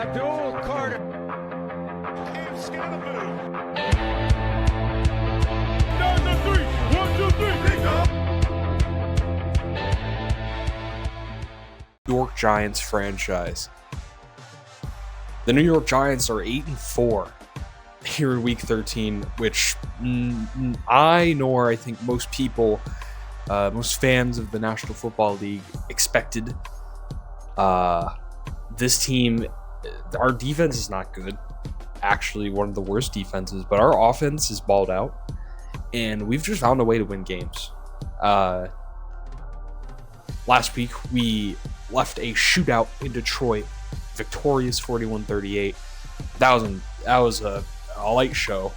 Abdul Carter. Cam Scanaboo. Down the three. 1, 2, 3. Big up. New York Giants franchise. The New York Giants are 8-4 here in Week 13, which I think most people, most fans of the National Football League expected. This team, our defense is not good. Actually, one of the worst defenses, but our offense is balled out, and we've just found a way to win games. Last week, we left a shootout in Detroit, victorious 41-38. That was a light show.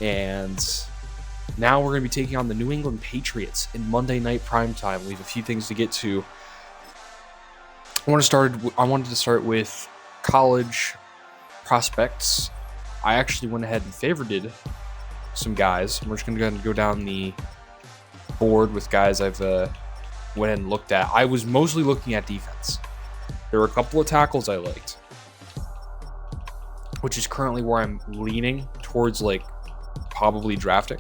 And now we're going to be taking on the New England Patriots in Monday night primetime. We have a few things to get to. I wanted to start with college prospects. I actually went ahead and favorited some guys. We're just going to go down the board with guys I've went and looked at. I was mostly looking at defense. There were a couple of tackles I liked, which is currently where I'm leaning towards, like probably drafting.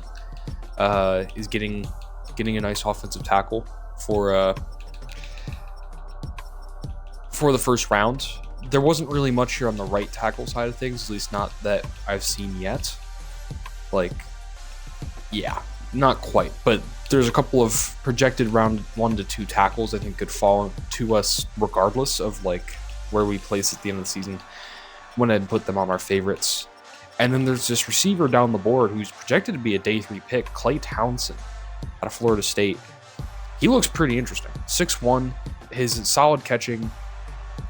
Is getting a nice offensive tackle for the first round. There wasn't really much here on the right tackle side of things, at least not that I've seen yet. Not quite, but there's a couple of projected round 1 to 2 tackles I think could fall to us regardless of like where we place at the end of the season. Went ahead and put them on our favorites. And then there's this receiver down the board who's projected to be a day 3 pick, Clay Townsend out of Florida State. He looks pretty interesting. 6'1", his solid catching.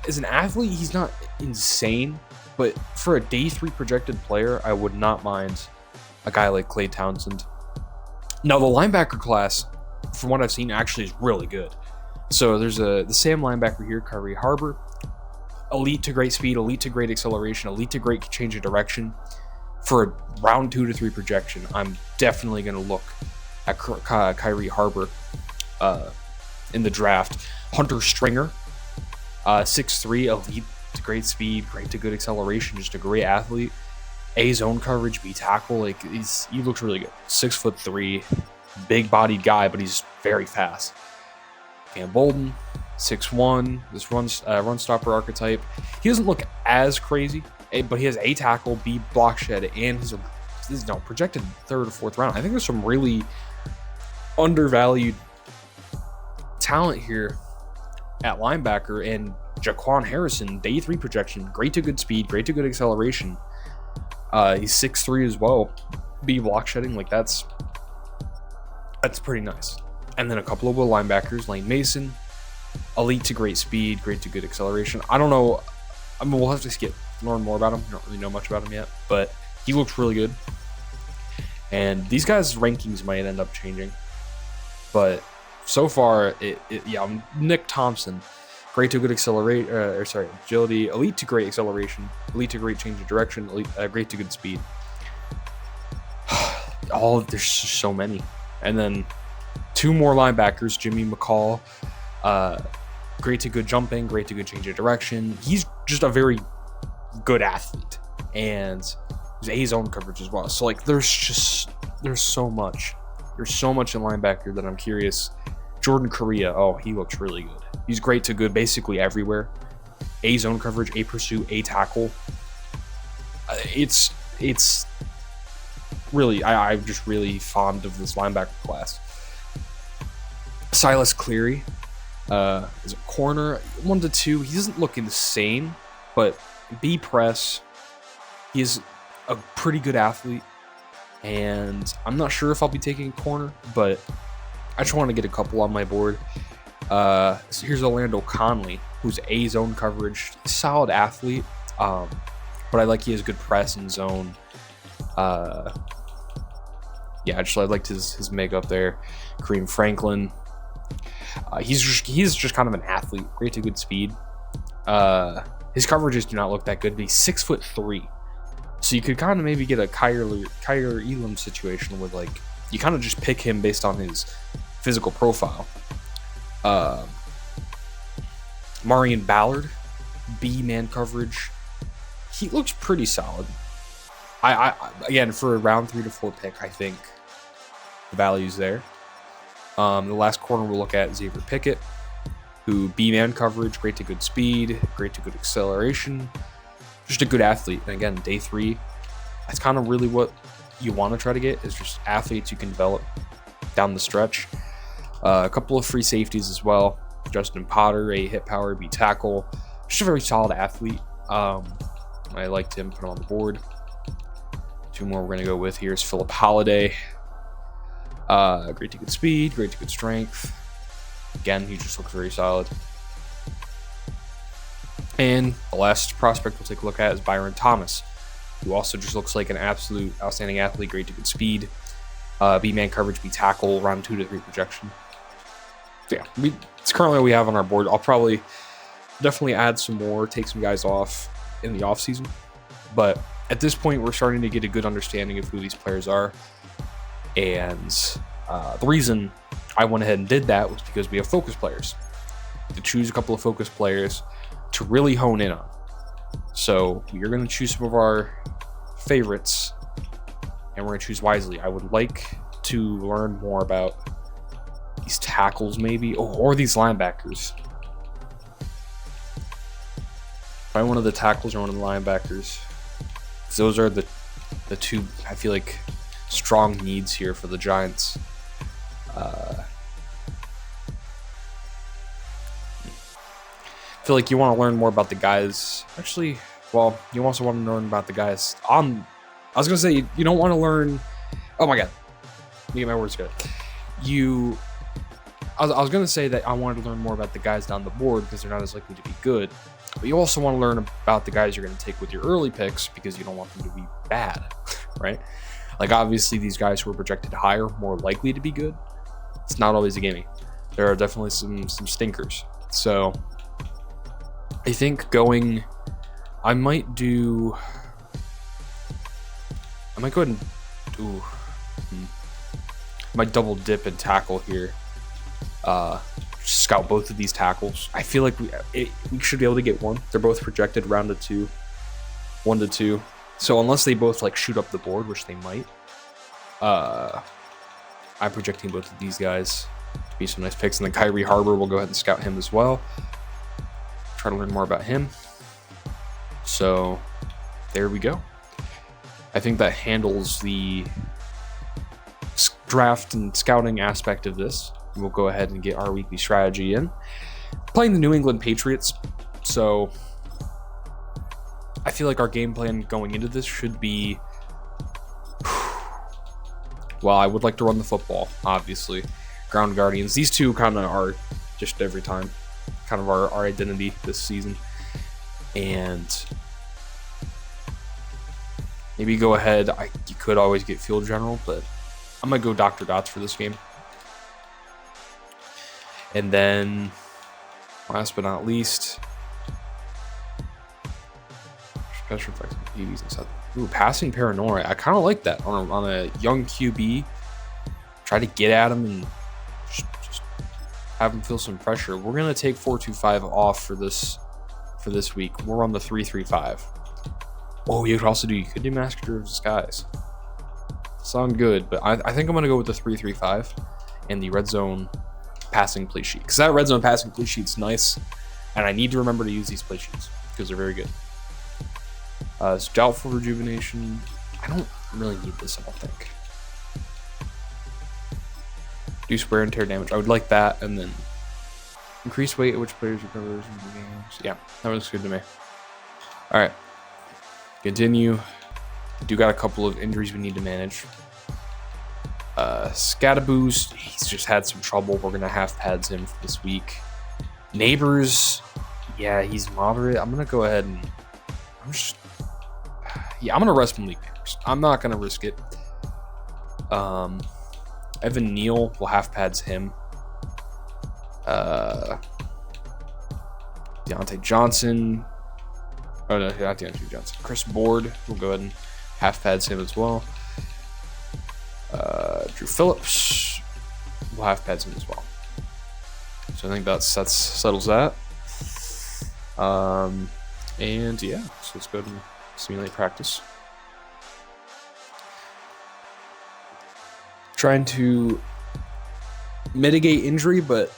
As an athlete, he's not insane, but for a day 3 projected player, I would not mind a guy like Clay Townsend. Now, the linebacker class, from what I've seen, actually is really good. So there's the Sam linebacker here, Kyrie Harbor. Elite to great speed, elite to great acceleration, elite to great change of direction. For a round 2 to 3 projection, I'm definitely going to look at Kyrie Harbor in the draft. Hunter Stringer, 6'3", elite to great speed, great to good acceleration, just a great athlete. A zone coverage, B tackle, he looks really good. 6'3", big bodied guy, but he's very fast. Cam Bolden, 6'1", this run stopper archetype. He doesn't look as crazy, but he has A tackle, B block shed, and he's projected 3rd or 4th round. I think there's some really undervalued talent here at linebacker, and Jaquan Harrison, day 3 projection, great to good speed, great to good acceleration. He's 6'3" as well. B block shedding, that's pretty nice. And then a couple of will linebackers, Lane Mason, elite to great speed, great to good acceleration. I don't know. I mean, we'll have to learn more about him. I don't really know much about him yet, but he looks really good. And these guys' rankings might end up changing, but so far, Nick Thompson, great to good agility, elite to great acceleration, elite to great change of direction, great to good speed. There's just so many. And then 2 more linebackers, Jimmy McCall, great to good jumping, great to good change of direction. He's just a very good athlete, and there's A zone coverage as well. So there's so much. There's so much in linebacker that I'm curious. Jordan Correa, he looks really good. He's great to good basically everywhere. A zone coverage, A pursuit, A tackle. It's really, I'm just really fond of this linebacker class. Silas Cleary is a corner, 1 to 2. He doesn't look insane, but B press, he's a pretty good athlete. And I'm not sure if I'll be taking a corner, but I just want to get a couple on my board. So here's Orlando Conley, who's A zone coverage, solid athlete, but I like he has good press and zone. I liked his makeup there. Kareem Franklin, he's just kind of an athlete, great to good speed. His coverages do not look that good, but he's 6'3", so you could kind of maybe get a Kyler Elam situation with you kind of just pick him based on his physical profile. Marion Ballard, B man coverage, he looks pretty solid. I again, for a round 3 to 4 pick, I think the value's there. The last corner we'll look at is Xavier Pickett, who B man coverage, great to good speed, great to good acceleration, just a good athlete. And again, day 3, that's kind of really what you want to try to get, is just athletes you can develop down the stretch. A couple of free safeties as well. Justin Potter, a hit power B tackle, just a very solid athlete. I liked him, put him on the board. 2 more we're going to go with here is Philip Holiday. Great to good speed, great to good strength. Again, he just looks very solid. And the last prospect we'll take a look at is Byron Thomas, who also just looks like an absolute outstanding athlete, great to good speed. B-man coverage, B tackle, round 2 to 3 projection. So yeah, it's currently what we have on our board. I'll probably definitely add some more, take some guys off in the offseason. But at this point, we're starting to get a good understanding of who these players are. And the reason I went ahead and did that was because we have focus players. To choose a couple of focus players to really hone in on. So we're going to choose some of our favorites, and we're going to choose wisely. I would like to learn more about these tackles maybe, or these linebackers. Probably one of the tackles or one of the linebackers. Those are the 2, I feel like, strong needs here for the Giants. I feel like you want to learn more about the guys. Actually, well, you also want to learn about the guys on. I was gonna say you don't want to learn. Oh my god, let me get my words good. I was gonna say that I wanted to learn more about the guys down the board because they're not as likely to be good. But you also want to learn about the guys you're going to take with your early picks because you don't want them to be bad, right? Like, obviously, these guys who are projected higher, more likely to be good. It's not always a gimme. There are definitely some stinkers. So, I think I might go ahead and might double dip and tackle here. Scout both of these tackles. I feel like we should be able to get one. They're both projected round of 2, 1 to 2. So unless they both like shoot up the board, which they might, I'm projecting both of these guys to be some nice picks. And then Kyrie Harbor, we'll go ahead and scout him as well. Try to learn more about him. So there we go. I think that handles the draft and scouting aspect of this. We'll go ahead and get our weekly strategy in. Playing the New England Patriots, so I feel like our game plan going into this should be, well, I would like to run the football, obviously. Ground Guardians, these two kind of are just every time, kind of our identity this season. And maybe go ahead, you could always get Field General, but I'm going to go Dr. Dots for this game. And then, last but not least, special effects, PBs and stuff. Ooh, passing paranoia. I kind of like that on a young QB. Try to get at him and just have him feel some pressure. We're gonna take 4-2-5 off for this week. We're on the 3-3-5. Oh, you could do Master of Disguise. Sound good, but I think I'm gonna go with the 3-3-5 and the red zone passing play sheet, because that red zone passing play sheet's nice, and I need to remember to use these play sheets because they're very good. So doubtful rejuvenation. I don't really need this, I don't think. Reduce wear and tear damage. I would like that, and then increase weight at which players recover in the games. Yeah, that looks good to me. All right, continue. We do got a couple of injuries we need to manage. Scattaboost, he's just had some trouble. We're gonna half pads him for this week. Neighbors, yeah, he's moderate. I'm gonna go ahead and I'm gonna rest Malik Neighbors. I'm not gonna risk it. Evan Neal will half pads him. Deontay Johnson. Oh no, not Deontay Johnson. Chris Board will go ahead and half pads him as well. Drew Phillips will half pads him as well. So I think that settles that. And yeah, so let's go ahead and simulate practice. Trying to mitigate injury, but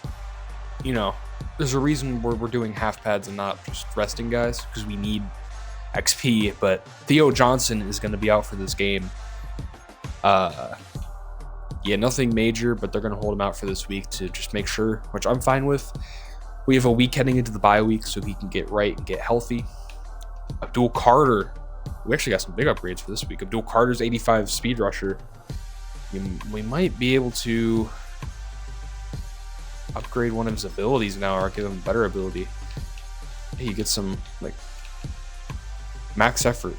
you know, there's a reason we're doing half pads and not just resting guys, because we need XP. But Theo Johnson is going to be out for this game. Yeah, nothing major, but they're going to hold him out for this week to just make sure, which I'm fine with. We have a week heading into the bye week, so he can get right and get healthy. Abdul Carter, we actually got some big upgrades for this week. Abdul Carter's 85 speed rusher. We might be able to upgrade one of his abilities now, or give him a better ability. Hey, you get some like max effort.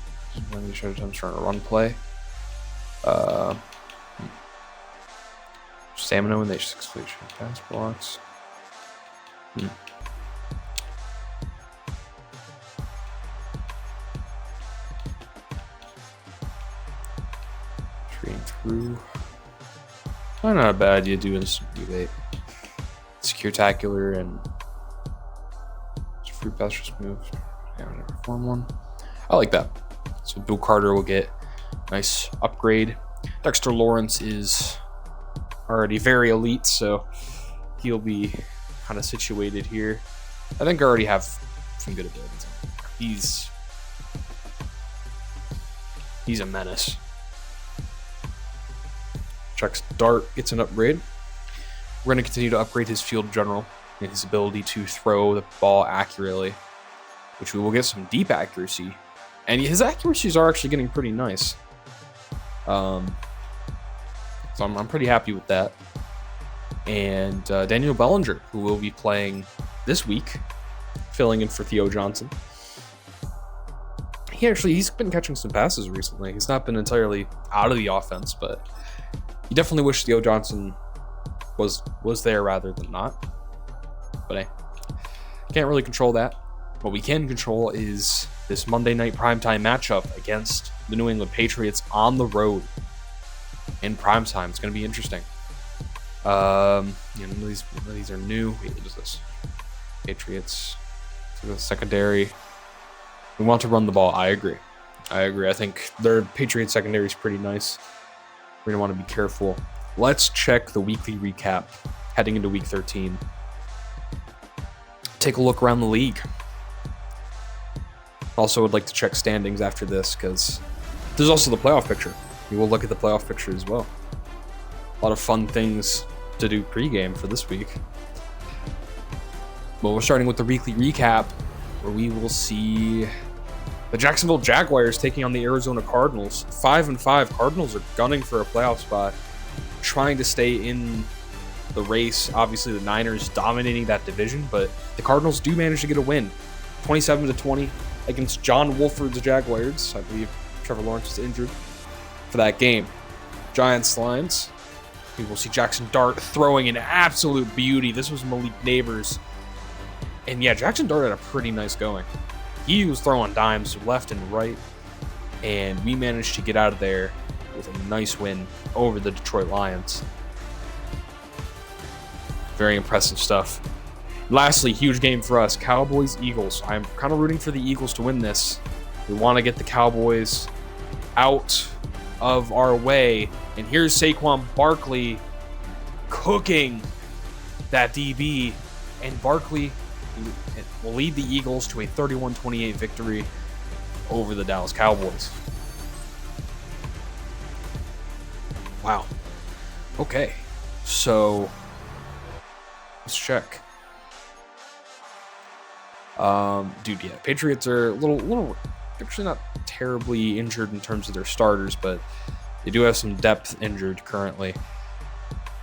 Let me show you. I'm trying to run play. Stamina when they successfully pass blocks. Screen through. Not a bad idea doing some debate. Secure-tacular and fruit pass just moved. Yeah, I'll never form one. I like that. So Bill Carter will get a nice upgrade. Dexter Lawrence is already very elite, so he'll be kind of situated here. I think I already have some good abilities. He's a menace. Chuck's Dart gets an upgrade. We're going to continue to upgrade his field general and his ability to throw the ball accurately, which we will get some deep accuracy. And his accuracies are actually getting pretty nice. So I'm pretty happy with that. And Daniel Bellinger, who will be playing this week, filling in for Theo Johnson. He's been catching some passes recently. He's not been entirely out of the offense, but you definitely wish Theo Johnson was there rather than not. But hey, can't really control that. What we can control is this Monday night primetime matchup against the New England Patriots on the road in primetime. It's going to be interesting. None of these are new. Wait, what is this? Patriots. So the secondary. We want to run the ball. I agree. I think their Patriots secondary is pretty nice. We're going to want to be careful. Let's check the weekly recap heading into week 13. Take a look around the league. Also would like to check standings after this, because there's also the playoff picture. We will look at the playoff picture as well. A lot of fun things to do pregame for this week. Well, we're starting with the weekly recap, where we will see the Jacksonville Jaguars taking on the Arizona Cardinals. 5-5. Cardinals are gunning for a playoff spot, trying to stay in the race. Obviously, the Niners dominating that division, but the Cardinals do manage to get a win. 27-20 against John Wolford's Jaguars. I believe Trevor Lawrence was injured for that game. Giants Lions. We will see Jackson Dart throwing an absolute beauty. This was Malik Neighbors. And yeah, Jackson Dart had a pretty nice going. He was throwing dimes left and right. And we managed to get out of there with a nice win over the Detroit Lions. Very impressive stuff. Lastly, huge game for us. Cowboys-Eagles. I'm kind of rooting for the Eagles to win this. We want to get the Cowboys out of our way. And here's Saquon Barkley cooking that DB. And Barkley will lead the Eagles to a 31-28 victory over the Dallas Cowboys. Wow. Okay. So let's check. Dude, yeah, Patriots are a little actually not terribly injured in terms of their starters, but they do have some depth injured currently.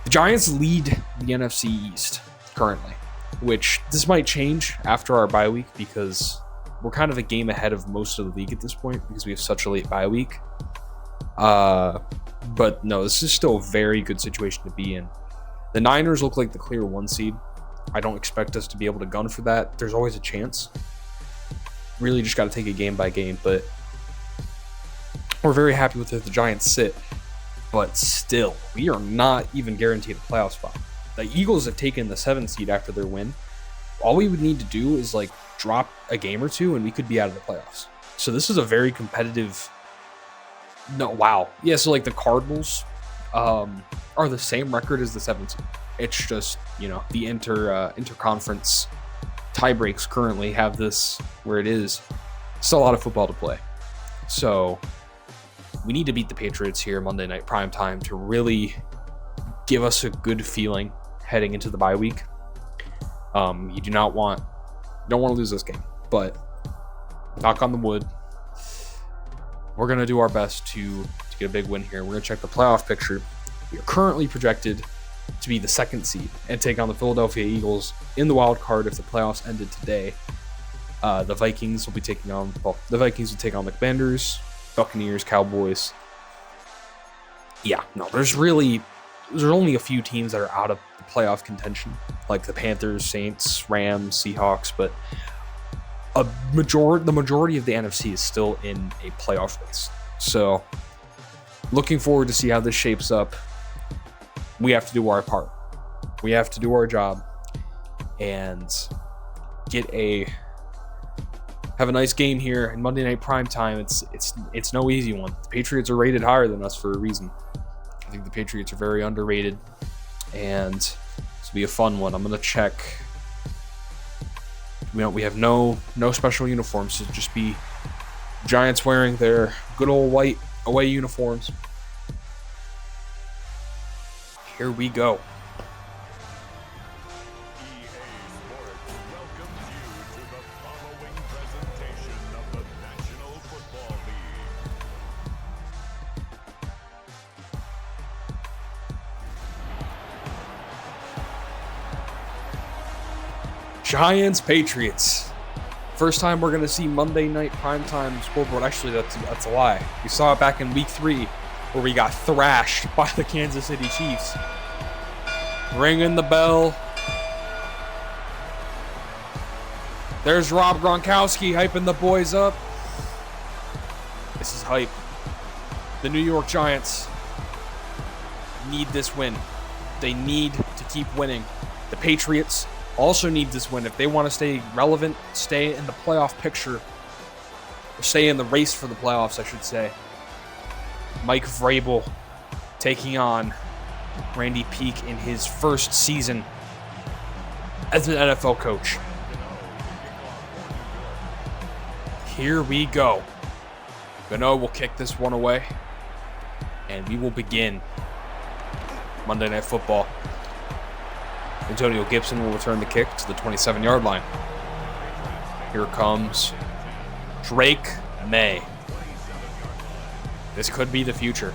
The Giants lead the NFC East currently, which this might change after our bye week, because we're kind of a game ahead of most of the league at this point because we have such a late bye week. But no, this is still a very good situation to be in. The Niners look like the clear 1 seed. I don't expect us to be able to gun for that. There's always a chance. Really just got to take it game by game, but we're very happy with where the Giants sit. But still, we are not even guaranteed a playoff spot. The Eagles have taken the 7th seed after their win. all we would need to do is like drop a game or two and we could be out of the playoffs. So this is a very competitive. No, wow. Yeah, so like the Cardinals are the same record as the 7th. It's just, the interconference tie breaks currently have this where it is. Still a lot of football to play. So we need to beat the Patriots here Monday night prime time to really give us a good feeling heading into the bye week. You don't want to lose this game, but knock on the wood, we're going to do our best to get a big win here. We're going to check the playoff picture. We are currently projected to be the 2nd seed and take on the Philadelphia Eagles in the wild card if the playoffs ended today. The Vikings will take on the Commanders, Buccaneers, Cowboys. Yeah, no, there's only a few teams that are out of the playoff contention, like the Panthers, Saints, Rams, Seahawks, but the majority of the NFC is still in a playoff race. So, looking forward to see how this shapes up. We have to do our part. We have to do our job and have a nice game here in Monday Night Prime Time. It's no easy one. The Patriots are rated higher than us for a reason. I think the Patriots are very underrated, and this will be a fun one. I'm gonna check. We have no special uniforms, so just be Giants wearing their good old white away uniforms. Here we go. EA Sports welcomes you to the following presentation of the National Football League. Giants, Patriots. First time we're going to see Monday night primetime scoreboard. Actually, that's a lie. We saw it back in week 3 where we got thrashed by the Kansas City Chiefs. Ringing the bell. There's Rob Gronkowski hyping the boys up. This is hype. The New York Giants need this win. They need to keep winning. The Patriots also need this win if they want to stay relevant, stay in the playoff picture, or stay in the race for the playoffs, I should say. Mike Vrabel taking on Randy Peake in his first season as an NFL coach. Here we go. Gano will kick this one away, and we will begin Monday Night Football. Antonio Gibson will return the kick to the 27-yard line. Here comes Drake May. This could be the future.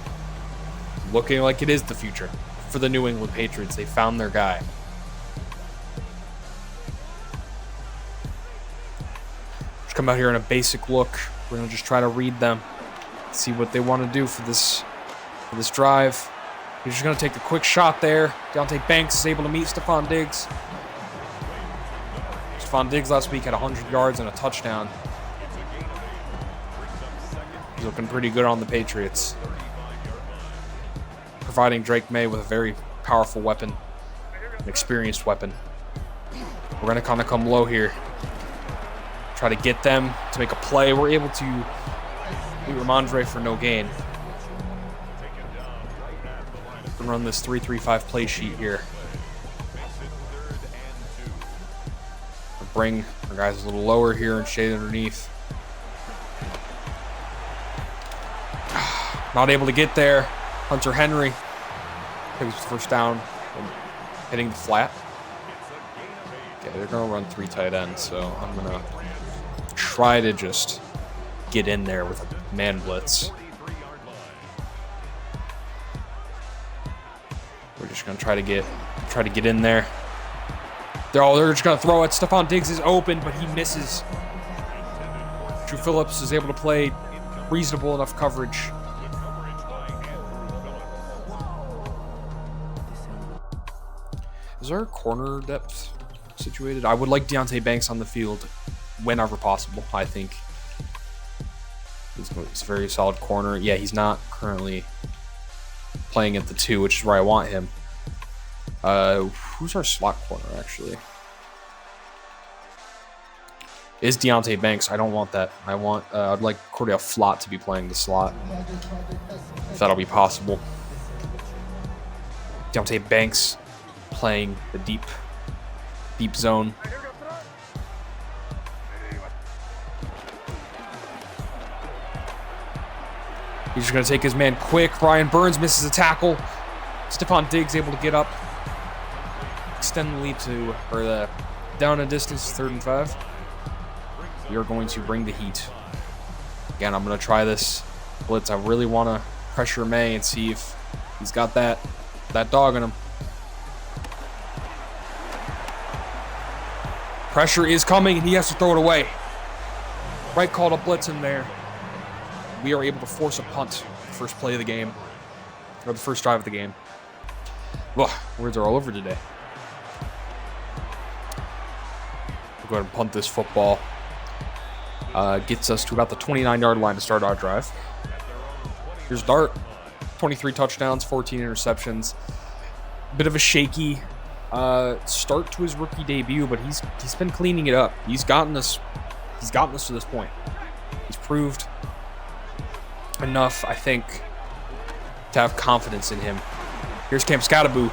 Looking like it is the future for the New England Patriots. They found their guy. Just come out here in a basic look. We're going to just try to read them, see what they want to do for this drive. He's just going to take the quick shot there. Deontay Banks is able to meet Stephon Diggs. Stephon Diggs last week had 100 yards and a touchdown. He's looking pretty good on the Patriots, providing Drake May with a very powerful weapon, an experienced weapon. We're going to kind of come low here, try to get them to make a play. We're able to beat Ramondre for no gain. Run this 3-3-5 play sheet here. We'll bring our guys a little lower here and shade underneath. Not able to get there. Hunter Henry takes the first down and hitting the flat. Okay, they're going to run 3 tight ends, so I'm going to try to just get in there with a man blitz. We're just gonna try to get in there. They're just gonna throw it. Stephon Diggs is open, but he misses. Drew Phillips is able to play reasonable enough coverage. Is our corner depth situated? I would like Deontay Banks on the field whenever possible. I think he's a very solid corner. Yeah, he's not currently playing at the 2, which is where I want him. Who's our slot corner, actually? is Deontay Banks. I don't want that. I'd like Cordell Flott to be playing the slot, if that'll be possible. Deontay Banks playing the deep zone. He's just going to take his man quick. Ryan Burns misses a tackle. Stephon Diggs able to get up. Extend the lead to, or the down a distance, 3rd and 5. We are going to bring the heat. Again, I'm going to try this blitz. I really want to pressure May and see if he's got that dog in him. Pressure is coming, and he has to throw it away. Right call to blitz in there. We are able to force a punt the first play of the game, or the first drive of the game. Well, words are all over today. We'll go ahead and punt this football. Gets us to about the 29-yard line to start our drive. Here's Dart. 23 touchdowns, 14 interceptions. Bit of a shaky start to his rookie debut, but he's been cleaning it up. He's gotten us to this point. He's proved enough, I think, to have confidence in him. Here's Cam Scattaboo.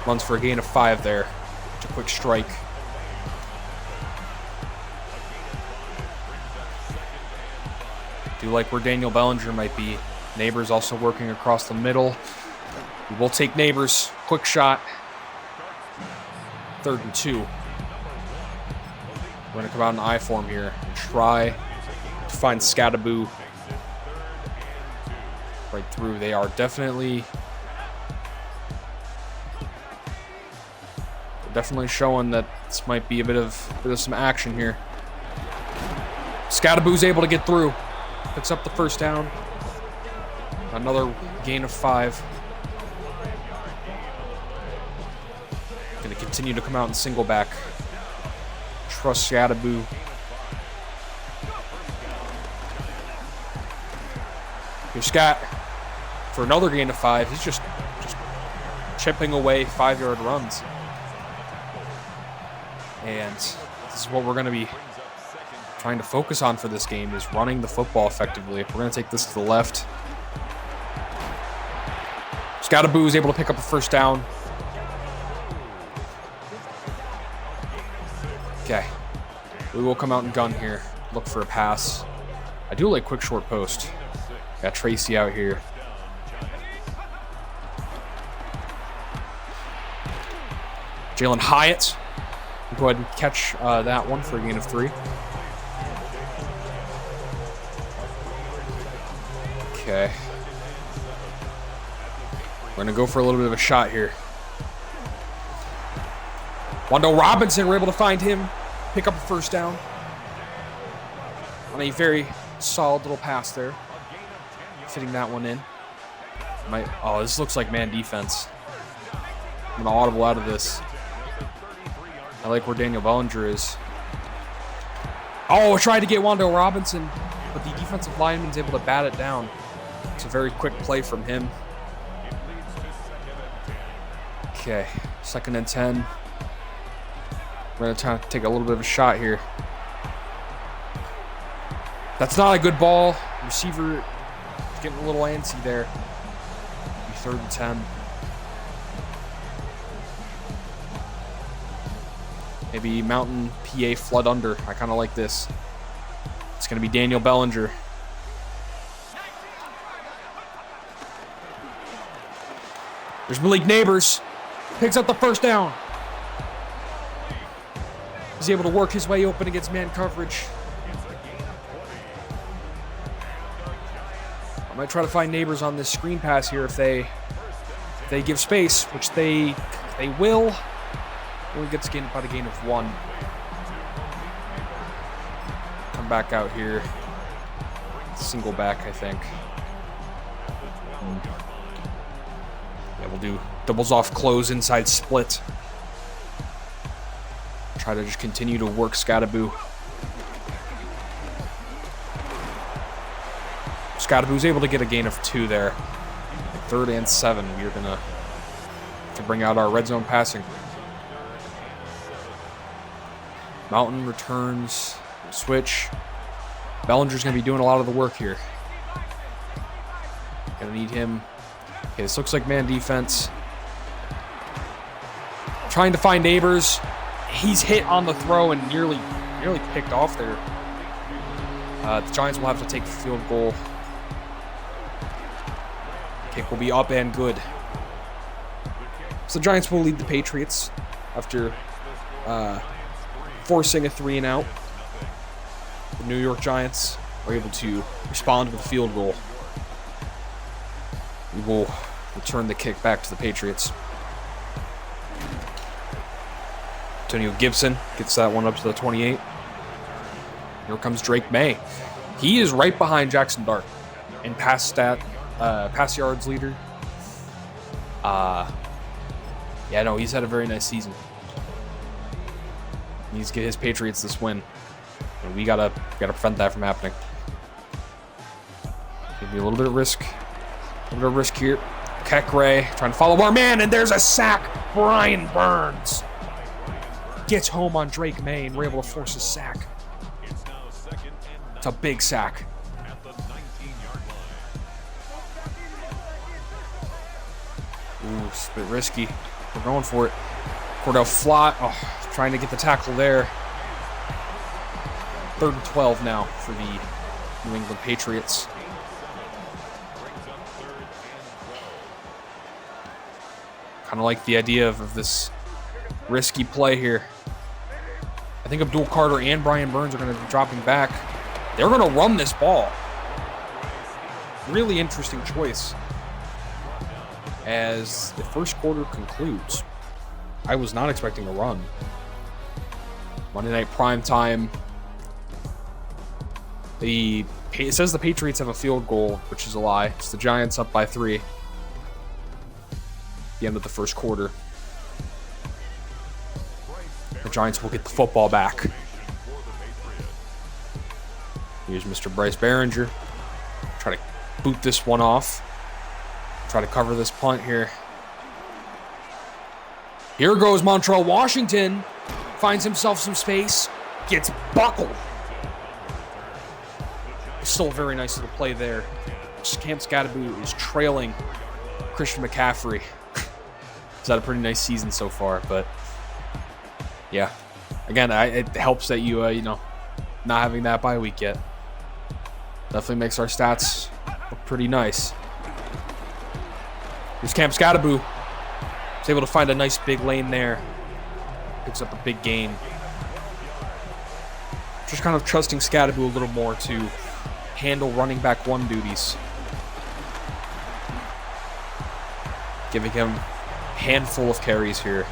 Runs for a gain of 5 there. It's a quick strike. Do like where Daniel Bellinger might be. Neighbors also working across the middle. We will take Neighbors. Quick shot. 3rd and 2. We're going to come out in I form here and try to find Scattaboo right through. They are definitely showing that this might be a bit of some action here. Scattaboo's able to get through. Picks up the first down. Another gain of 5. Going to continue to come out in single back. Trust Scattaboo. Here's Scott for another gain of 5. He's just chipping away 5-yard runs. And this is what we're going to be trying to focus on for this game, is running the football effectively. We're going to take this to the left. Scattaboo is able to pick up a first down. Okay. We will come out and gun here. Look for a pass. I do like quick short post. Got Tracy out here. Jalen Hyatt. We'll go ahead and catch that one for a gain of 3. Okay. We're going to go for a little bit of a shot here. Wando Robinson, we're able to find him. Pick up a first down. On a very solid little pass there. Fitting that one in. Oh, this looks like man defense. I'm going to audible out of this. I like where Daniel Bellinger is. Oh, I tried to get Wando Robinson, but the defensive lineman's able to bat it down. It's a very quick play from him. Okay, 2nd and 10. We're going to try to take a little bit of a shot here. That's not a good ball. Receiver getting a little antsy there. 3rd and 10. Maybe Mountain PA flood under. I kind of like this. It's going to be Daniel Bellinger. There's Malik Neighbors. Picks up the first down. He's able to work his way open against man coverage. I might try to find Neighbors on this screen pass here if they give space, which they will. Only gets about a gain of 1. Come back out here. Single back, I think. Yeah, we'll do doubles off close inside split. Try to just continue to work Scattaboo. Scattaboo's able to get a gain of 2 there. 3rd and 7. We're gonna bring out our red zone passing. Mountain returns. Switch. Bellinger's going to be doing a lot of the work here. Going to need him. Okay, this looks like man defense. Trying to find Neighbors. He's hit on the throw and nearly picked off there. The Giants will have to take the field goal. Kick will be up and good. So the Giants will lead the Patriots after forcing a 3-and-out. The New York Giants are able to respond with a field goal. We will return the kick back to the Patriots. Antonio Gibson gets that one up to the 28. Here comes Drake May. He is right behind Jackson Dart in pass yards leader. Yeah, no, he's had a very nice season. He needs to get his Patriots this win, and we gotta prevent that from happening. Maybe a little bit of risk. A little bit of risk here. Kekre trying to follow our man, and there's a sack. Brian Burns gets home on Drake May, and we're able to force a sack. It's a big sack. Ooh, it's a bit risky. We're going for it. Cordell Flott, trying to get the tackle there. 3rd and 12 now for the New England Patriots. Kind of like the idea of this risky play here. I think Abdul Carter and Brian Burns are going to be dropping back. They're going to run this ball. Really interesting choice. As the first quarter concludes, I was not expecting a run. Monday Night Prime Time. It says the Patriots have a field goal, which is a lie. It's the Giants up by 3. At the end of the first quarter. The Giants will get the football back. Here's Mr. Bryce Behringer. Try to boot this one off. Try to cover this punt here. Here goes Montrell Washington. Finds himself some space. Gets buckled. Still a very nice little play there. Cam Scadaboo is trailing Christian McCaffrey. He's had a pretty nice season so far, but yeah. Again, it helps that you not having that bye week yet. Definitely makes our stats look pretty nice. Here's Cam Scadaboo. He's able to find a nice big lane there. Picks up a big gain. Just kind of trusting Scadaboo a little more to handle running back 1 duties. Giving him a handful of carries here.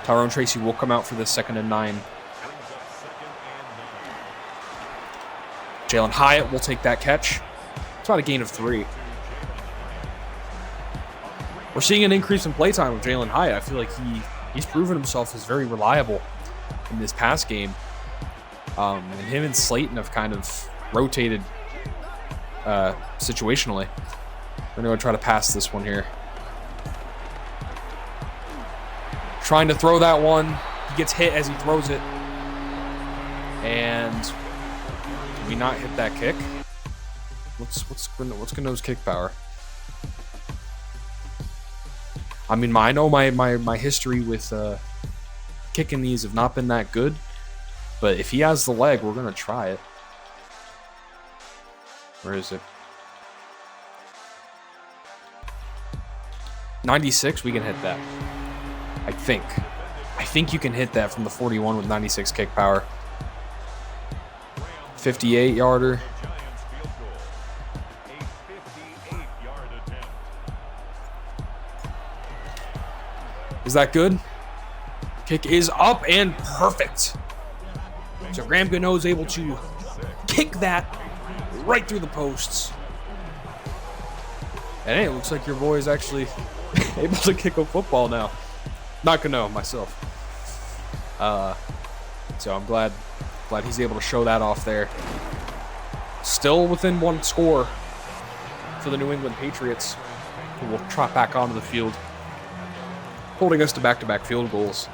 Tyrone Tracy will come out for this 2nd and 9. Jalen Hyatt will take that catch. It's about a gain of 3. We're seeing an increase in playtime with Jalen Hyatt. I feel like he's proven himself as very reliable in this pass game. And him and Slayton have kind of rotated situationally. We're going to try to pass this one here. Trying to throw that one. He gets hit as he throws it. And did we not hit that kick? What's Gano's kick power? I mean, I know my history with kicking these have not been that good. But if he has the leg, we're going to try it. Where is it? 96, we can hit that. I think you can hit that from the 41 with 96 kick power. 58-yarder. Is that good? Kick is up and perfect. So Graham Gano is able to kick that right through the posts. And hey, it looks like your boy is actually able to kick a football now. Not Gano, myself. So I'm glad he's able to show that off there. Still within 1 score for the New England Patriots, who will trot back onto the field, holding us to back-to-back field goals.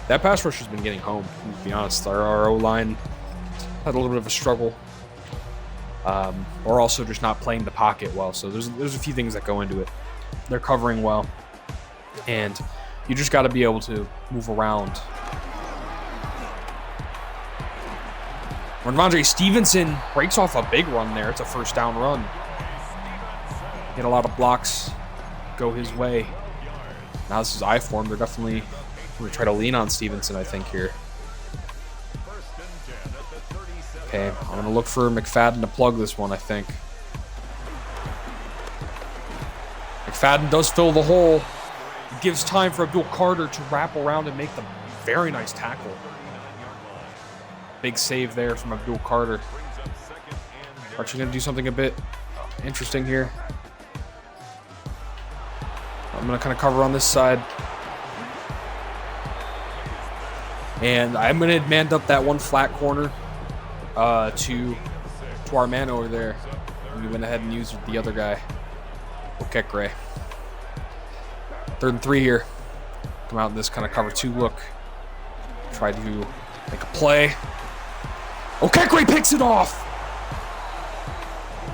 that pass rush has been getting home, to be honest. Our O-line had a little bit of a struggle. Or also just not playing the pocket well. So there's a few things that go into it. They're covering well. And you just got to be able to move around. Ramondre Stevenson breaks off a big run there. It's a first down run. Get a lot of blocks go his way. Now this is I form. They're definitely going to try to lean on Stevenson, I think, here. Okay, I'm going to look for McFadden to plug this one, I think. McFadden does fill the hole. It gives time for Abdul Carter to wrap around and make the very nice tackle. Big save there from Abdul Carter. Archie going to do something a bit interesting here. I'm going to kind of cover on this side. And I'm going to man up that one flat corner to our man over there. And we went ahead and used the other guy. Okay, Gray. 3rd and 3 here. Come out in this kind of cover 2 look. Try to make a play. Okay, Gray picks it off.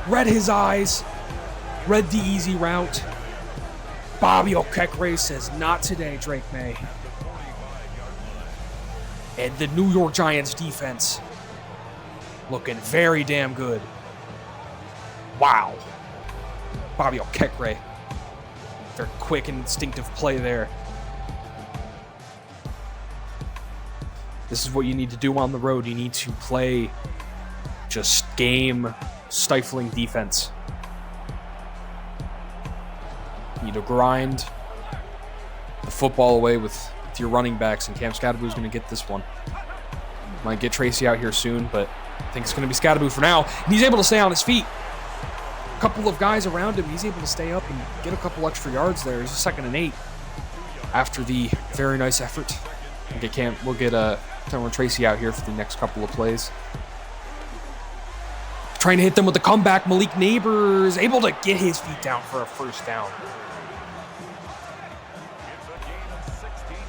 Read his eyes. Read the easy route. Bobby Okekre says, not today, Drake May. And the New York Giants defense looking very damn good. Wow. Bobby Okekre. Very quick and instinctive play there. This is what you need to do on the road. You need to play just game-stifling defense. You need to grind the football away with your running backs, and Cam Scadaboo is going to get this one. Might get Tracy out here soon, but I think it's going to be Scadaboo for now. And he's able to stay on his feet. A couple of guys around him. He's able to stay up and get a couple extra yards there. It's a 2nd and 8 after the very nice effort. We'll get Tyrone Tracy out here for the next couple of plays. Trying to hit them with the comeback. Malik Neighbors able to get his feet down for a first down.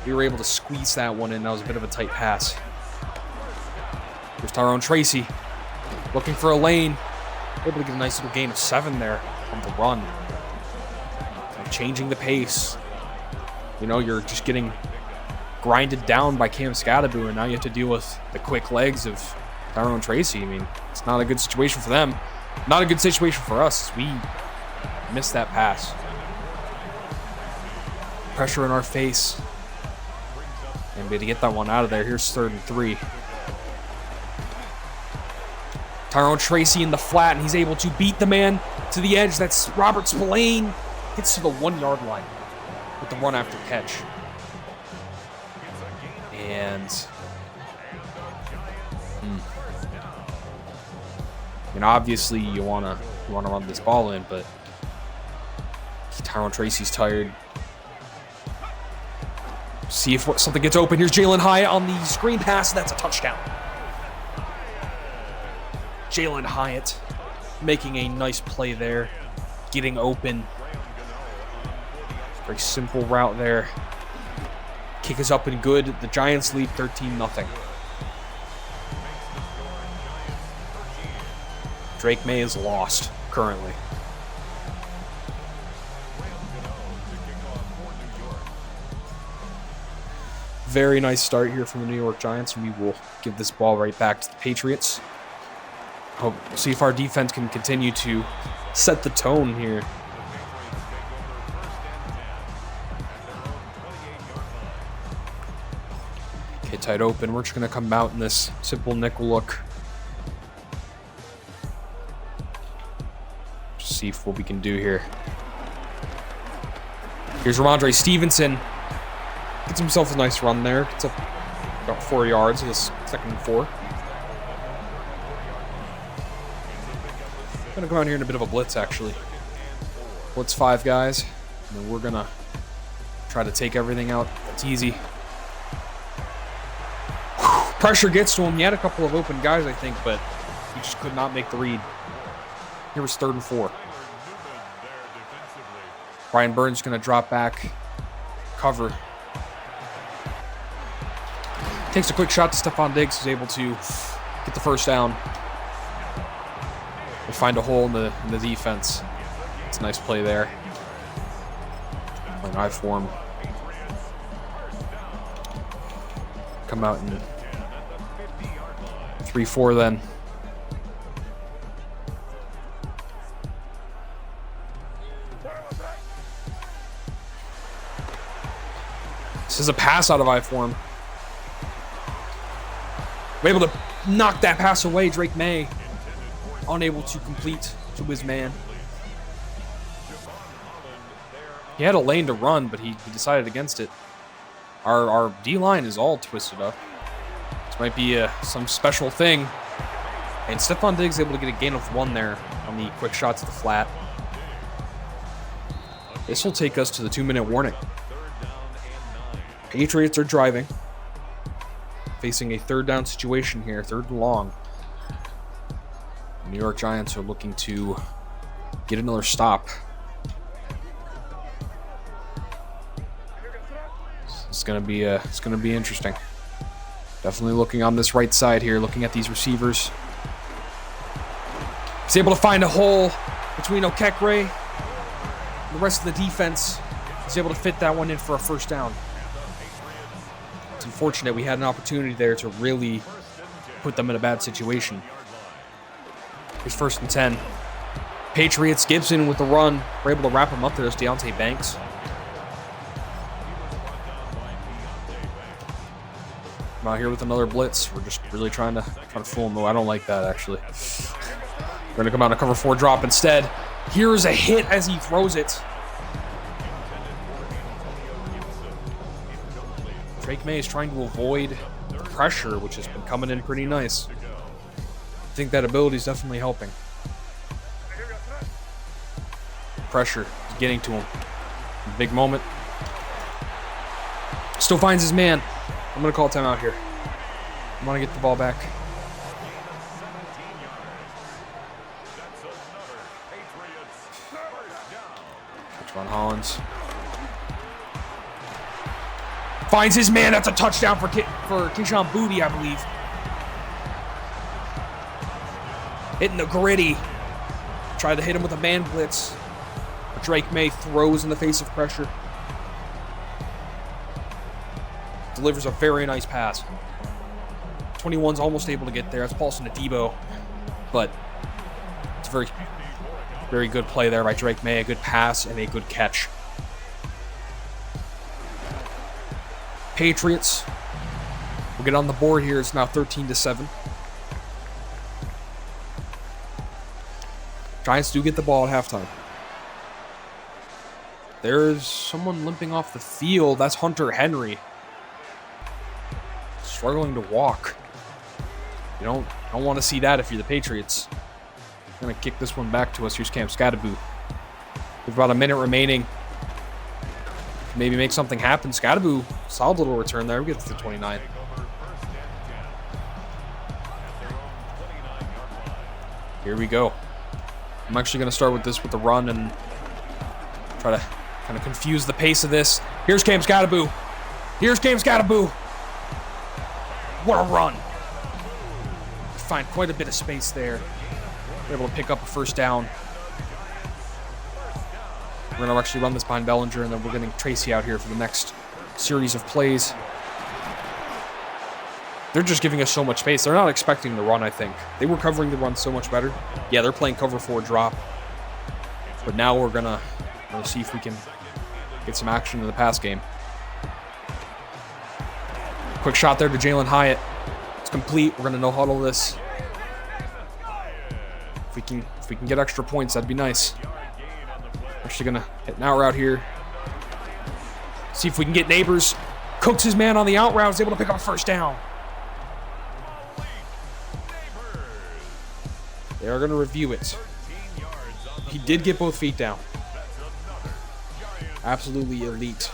We were able to squeeze that one in. That was a bit of a tight pass. Here's Tyrone Tracy looking for a lane. Able to get a nice little gain of 7 there on the run. Changing the pace. You know, you're just getting grinded down by Cam Scadaboo, and now you have to deal with the quick legs of Tyrone Tracy. I mean, it's not a good situation for them. Not a good situation for us as we missed that pass. Pressure in our face. And we had to get that one out of there. Here's 3rd and 3. Tyrone Tracy in the flat, and he's able to beat the man to the edge. That's Robert Spillane. Gets to the 1-yard line with the run after catch. And you know, obviously you wanna run this ball in, but Tyrone Tracy's tired. See if something gets open. Here's Jalen Hyatt on the screen pass. That's a touchdown. Jalen Hyatt making a nice play there, getting open. Very simple route there. Kick is up and good. The Giants lead 13-0. Drake May is lost currently. Very nice start here from the New York Giants, and we will give this ball right back to the Patriots. We'll see if our defense can continue to set the tone here. Okay, tight open. We're just going to come out in this simple nickel look. Just see what we can do here. Here's Ramondre Stevenson. Gets himself a nice run there. Gets up about 4 yards in this 2nd and 4. Gonna go out here in a bit of a blitz, actually. Blitz 5 guys. And then we're gonna try to take everything out. That's easy. Pressure gets to him. He had a couple of open guys, I think, but he just could not make the read. Here was 3rd and 4. Brian Burns gonna drop back, cover. Takes a quick shot to Stephon Diggs, who's able to get the first down. They find a hole in the defense. It's a nice play there. An I form. Come out in 3-4 then. This is a pass out of I form. We're able to knock that pass away. Drake May unable to complete to his man. He had a lane to run, but he decided against it. Our D-line is all twisted up. This might be some special thing. And Stephon Diggs able to get a gain of 1 there on the quick shot to the flat. This will take us to the 2-minute warning. Patriots are driving. Facing a 3rd down situation here, 3rd and long. The New York Giants are looking to get another stop. It's gonna be interesting. Definitely looking on this right side here, looking at these receivers. He's able to find a hole between Okekre and the rest of the defense. He's able to fit that one in for a first down. It's unfortunate. We had an opportunity there to really put them in a bad situation. Here's 1st and 10. Patriots, Gibson with the run. We're able to wrap him up there as Deontay Banks. I'm out here with another blitz. We're just really trying to fool him. Oh, I don't like that, actually. We're going to come out and cover 4 drop instead. Here's a hit as he throws it. Drake May is trying to avoid the pressure, which has been coming in pretty nice. I think that ability is definitely helping. Pressure is getting to him. Big moment. Still finds his man. I'm going to call timeout here. I want to get the ball back. Von Hollins. Finds his man. That's a touchdown for Keyshawn Booty, I believe. Hitting the gritty. Tried to hit him with a man blitz. But Drake May throws in the face of pressure. Delivers a very nice pass. 21's almost able to get there. That's Paulson Adebo. But it's a very, very good play there by Drake May. A good pass and a good catch. Patriots will get on the board here. It's now 13-7. Giants do get the ball at halftime. There's someone limping off the field. That's Hunter Henry. Struggling to walk. You don't want to see that if you're the Patriots. Gonna kick this one back to us. Here's Cam Scadaboo. With about a minute remaining. Maybe make something happen. Scadaboo, solid little return there. We get to the 29. Here we go. I'm actually going to start with this with the run and try to kind of confuse the pace of this. Here's Cam Scadaboo. Here's Cam Scadaboo. What a run. Find quite a bit of space there. We're able to pick up a first down. We're going to actually run this behind Bellinger, and then we're getting Tracy out here for the next series of plays. They're just giving us so much space. They're not expecting the run, I think. They were covering the run so much better. Yeah, they're playing cover 4 drop. But now we're going to see if we can get some action in the pass game. Quick shot there to Jalen Hyatt. It's complete. We're going to no-huddle this. If we can get extra points, that'd be nice. Actually going to hit an out route here. See if we can get Neighbors. Cooks his man on the out route. Is able to pick up a first down. They are going to review it. He did get both feet down. Absolutely elite.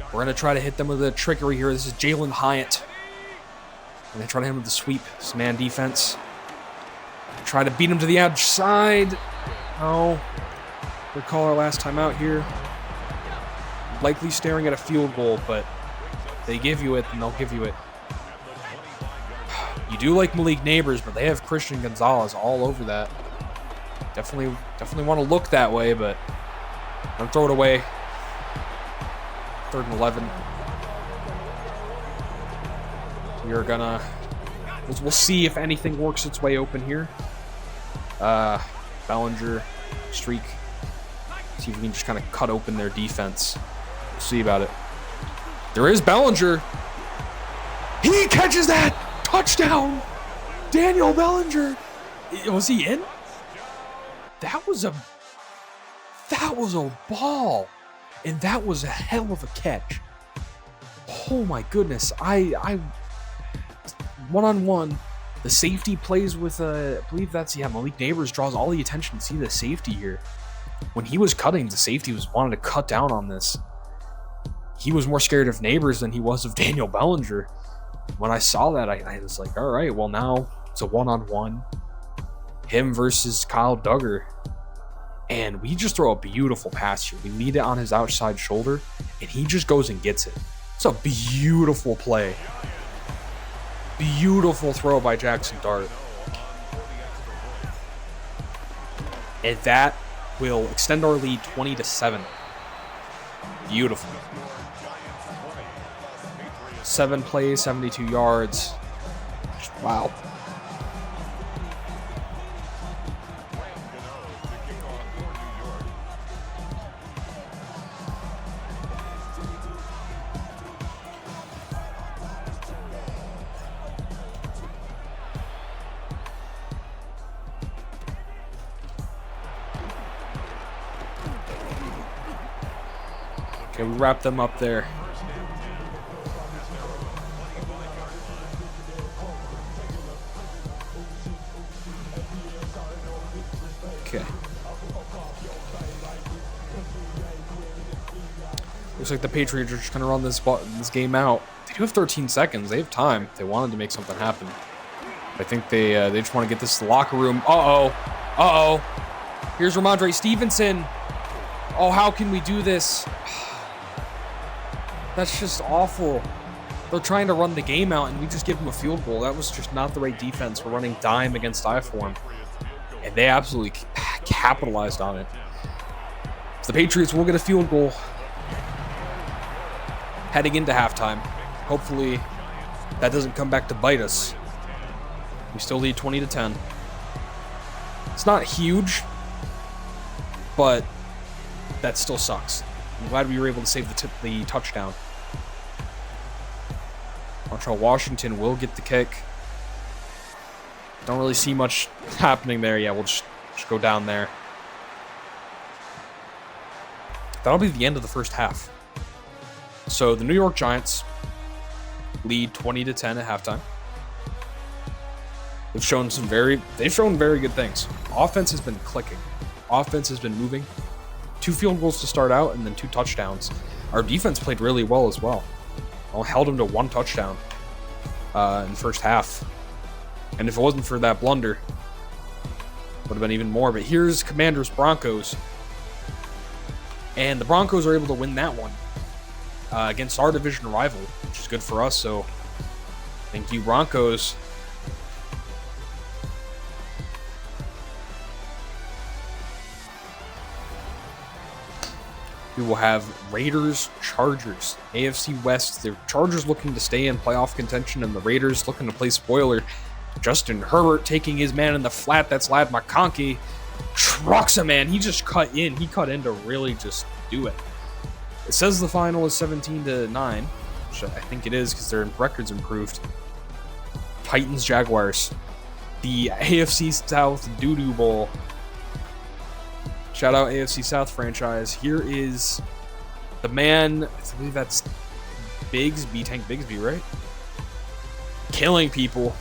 We're going to try to hit them with a trickery here. This is Jalen Hyatt. And they try to hit him with the sweep. This man defense. Try to beat him to the outside. Oh. Recall our last time out here. Likely staring at a field goal, but They give you it, and they'll give you it. You do like Malik Neighbors, but they have Christian Gonzalez all over that. Definitely want to look that way, but don't throw it away. 3rd and 11. We are gonna. We'll see if anything works its way open here. Bellinger, streak. See if we can just kind of cut open their defense. We'll see about it. There is Bellinger. He catches that touchdown. Daniel Bellinger. Was he in? That was a ball, and that was a hell of a catch. Oh my goodness! I one-on-one. The safety plays with I believe that's Malik Neighbors draws all the attention. See the safety here. When he was cutting, the safety wanted to cut down on this. He was more scared of Neighbors than he was of Daniel Bellinger. When I saw that, I was like, all right, well now it's a one-on-one. Him versus Kyle Duggar. And we just throw a beautiful pass here. We lead it on his outside shoulder, and he just goes and gets it. It's a beautiful play. Beautiful throw by Jackson Dart. And that will extend our lead 20-7. Beautiful. 7 plays, 72 yards. Wow. Okay, we wrap them up there. Okay. Looks like the Patriots are just going to run this game out. They do have 13 seconds. They have time if they wanted to make something happen. I think they just want to get this to the locker room. Uh-oh. Here's Ramondre Stevenson. Oh, how can we do this? That's just awful. They're trying to run the game out, and we just give them a field goal. That was just not the right defense. We're running dime against I form, and they absolutely capitalized on it. So the Patriots will get a field goal heading into halftime. Hopefully, that doesn't come back to bite us. We still lead 20-10. It's not huge, but that still sucks. I'm glad we were able to save the touchdown. Marshall Washington will get the kick. Don't really see much happening there. Yeah, we'll just go down there. That'll be the end of the first half. So the New York Giants lead 20-10 at halftime. They've shown very good things. Offense has been clicking. Offense has been moving. 2 field goals to start out, and then 2 touchdowns. Our defense played really well as well. Held them to 1 touchdown in the first half. And if it wasn't for that blunder, it would have been even more. But here's Commanders Broncos. And the Broncos are able to win that one against our division rival, which is good for us. So thank you, Broncos. We will have Raiders, Chargers, AFC West. The Chargers looking to stay in playoff contention, and the Raiders looking to play spoiler. Justin Herbert taking his man in the flat. That's Ladd McConkey. Trucks a man. He just cut in. He cut in to really just do it. It says the final is 17-9, which I think it is because their records improved. Titans, Jaguars. The AFC South Doo-Doo Bowl. Shout out AFC South franchise. Here is the man, I believe that's Bigsby, Tank Bigsby, right? Killing people.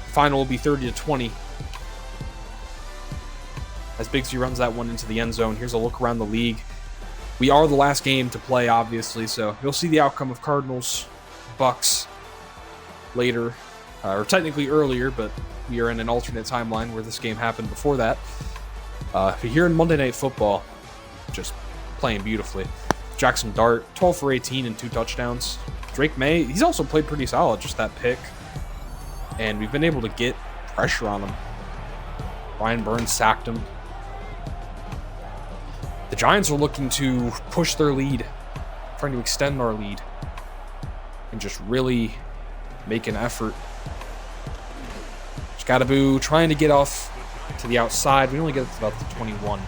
Final will be 30-20. As Bigsby runs that one into the end zone. Here's a look around the league. We are the last game to play, obviously, so you'll see the outcome of Cardinals, Bucks later, or technically earlier, but we are in an alternate timeline where this game happened before that. But here in Monday Night Football, just playing beautifully. Jackson Dart, 12 for 18 and 2 touchdowns. Drake May, he's also played pretty solid, just that pick. And we've been able to get pressure on him. Brian Burns sacked him. The Giants are looking to push their lead, trying to extend our lead, and just really make an effort. Scattaboo trying to get off to the outside. We only get it to about the 21.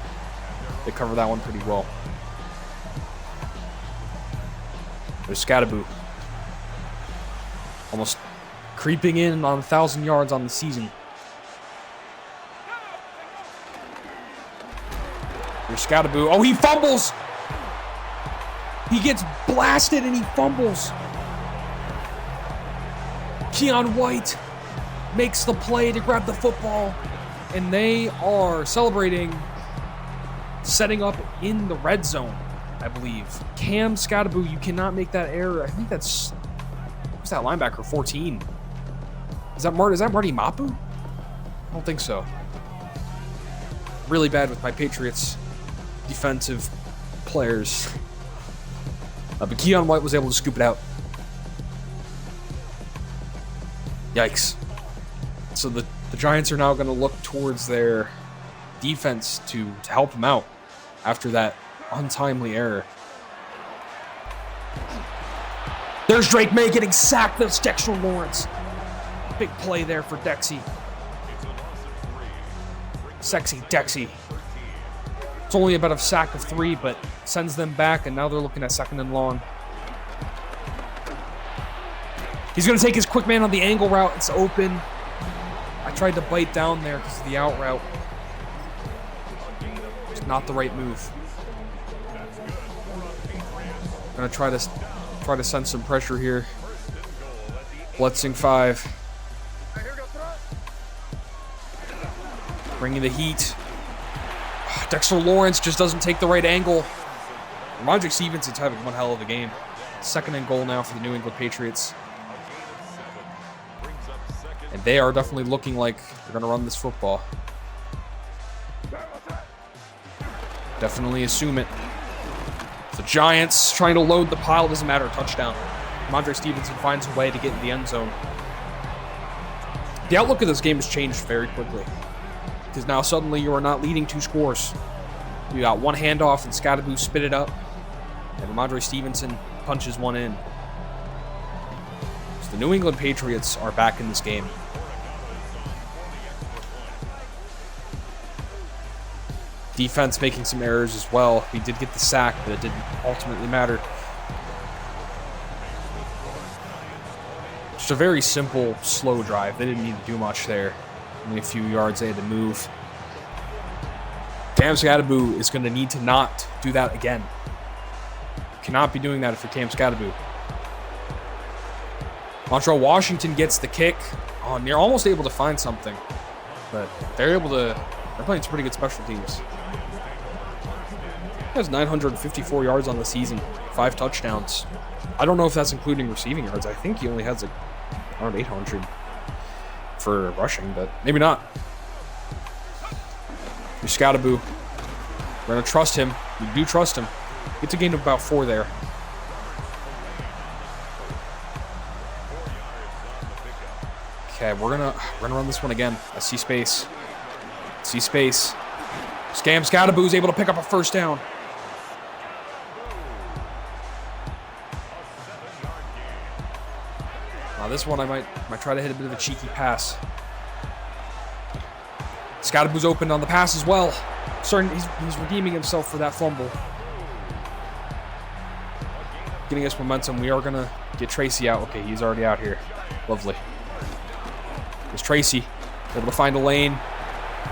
They cover that one pretty well. There's Scattaboo. Almost creeping in on 1,000 yards on the season. There's Scattaboo. Oh, he fumbles! He gets blasted and he fumbles. Keon White makes the play to grab the football. And they are celebrating, setting up in the red zone, I believe. Cam Scattaboo, you cannot make that error. I think that's... Who's that linebacker? 14. Is that Marty Mapu? I don't think so. Really bad with my Patriots defensive players. But Keon White was able to scoop it out. Yikes. So the Giants are now going to look towards their defense to help them out after that untimely error. There's Drake May getting sacked. That's Dexter Lawrence. Big play there for Dexy. Sexy Dexy. It's only about a sack of 3, but sends them back, and now they're looking at 2nd and long. He's going to take his quick man on the angle route. It's open. I tried to bite down there because of the out route. It's not the right move. I'm going to try to send some pressure here. Blitzing 5. Bringing the heat. Dexter Lawrence just doesn't take the right angle. Ramondre Stevenson's having one hell of a game. 2nd and goal now for the New England Patriots. And they are definitely looking like they're going to run this football. Definitely assume it. The Giants trying to load the pile. Doesn't matter. Touchdown. Ramondre Stevenson finds a way to get in the end zone. The outlook of this game has changed very quickly. Because now suddenly you are not leading 2 scores. You got one handoff and Scattaboo spit it up. And Ramondre Stevenson punches one in. So the New England Patriots are back in this game. Defense making some errors as well. We did get the sack, but it didn't ultimately matter. Just a very simple, slow drive. They didn't need to do much there. Only a few yards they had to move. Cam Scattaboo is going to need to not do that again. Cannot be doing that if you're Cam Scattaboo. Montreal Washington gets the kick. Oh, and they're almost able to find something. But they're playing some pretty good special teams. He has 954 yards on the season, 5 touchdowns. I don't know if that's including receiving yards. I think he only has around 800 for rushing, but maybe not. Here's Scattaboo. We're going to trust him. We do trust him. Gets a gain of about 4 there. Okay, we're gonna run this one again. I see space. See space. Scattaboo is able to pick up a first down. Now this one I might try to hit a bit of a cheeky pass. Scattaboo's open on the pass as well. He's redeeming himself for that fumble. Getting us momentum. We are gonna get Tracy out. Okay, he's already out here. Lovely. There's Tracy. Able to find a lane.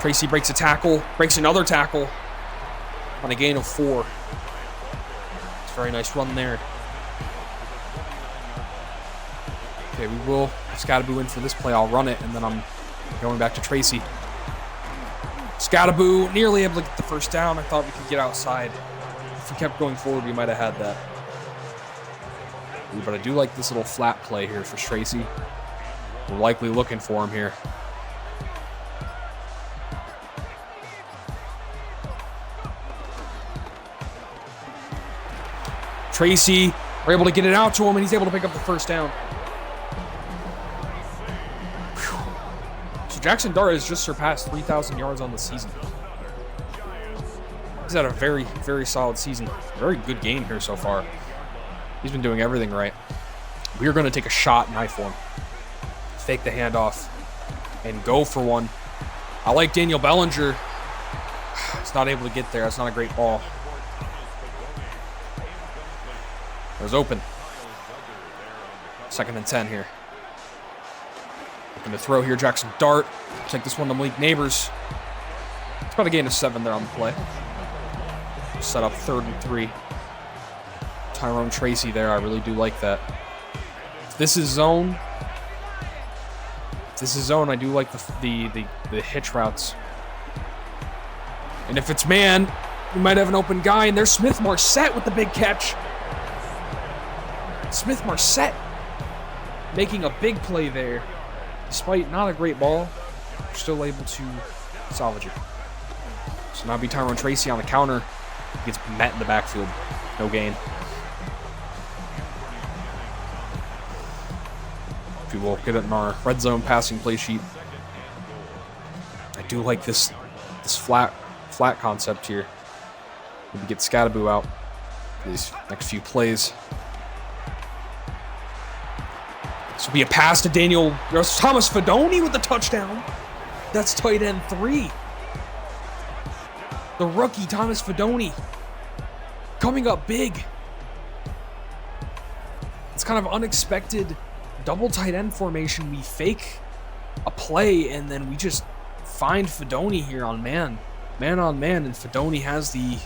Tracy breaks a tackle. Breaks another tackle. On a gain of 4. It's a very nice run there. Okay, we will. Scattaboo in for this play. I'll run it, and then I'm going back to Tracy. Scattaboo nearly able to get the first down. I thought we could get outside. If we kept going forward, we might have had that. But I do like this little flat play here for Tracy. We're likely looking for him here. Tracy, we're able to get it out to him, and he's able to pick up the first down. Whew. So Jackson Dart has just surpassed 3,000 yards on the season. He's had a very, very solid season. Very good game here so far. He's been doing everything right. We are going to take a shot knife for him. Fake the handoff and go for one. I like Daniel Bellinger. He's not able to get there. That's not a great ball. It was open. 2nd and 10 here. Looking to throw here, Jackson Dart. Take this one to Malik Neighbors. It's about a gain of 7 there on the play. Set up 3rd and 3. Tyrone Tracy there. I really do like that. If this is zone, I do like the hitch routes. And if it's man, we might have an open guy. And there's Smith Marset with the big catch. Smith Marset making a big play there. Despite not a great ball, we're still able to salvage it. So now be Tyrone Tracy on the counter. He gets met in the backfield. No gain. We will get it in our red zone passing play sheet. I do like this flat concept here. Maybe get Scattaboo out for these next few plays. This will be a pass to Thomas Fedoni with the touchdown. That's tight end 3. The rookie, Thomas Fedoni, coming up big. It's kind of unexpected double tight end formation. We fake a play, and then we just find Fedoni here on man on man, and Fedoni has the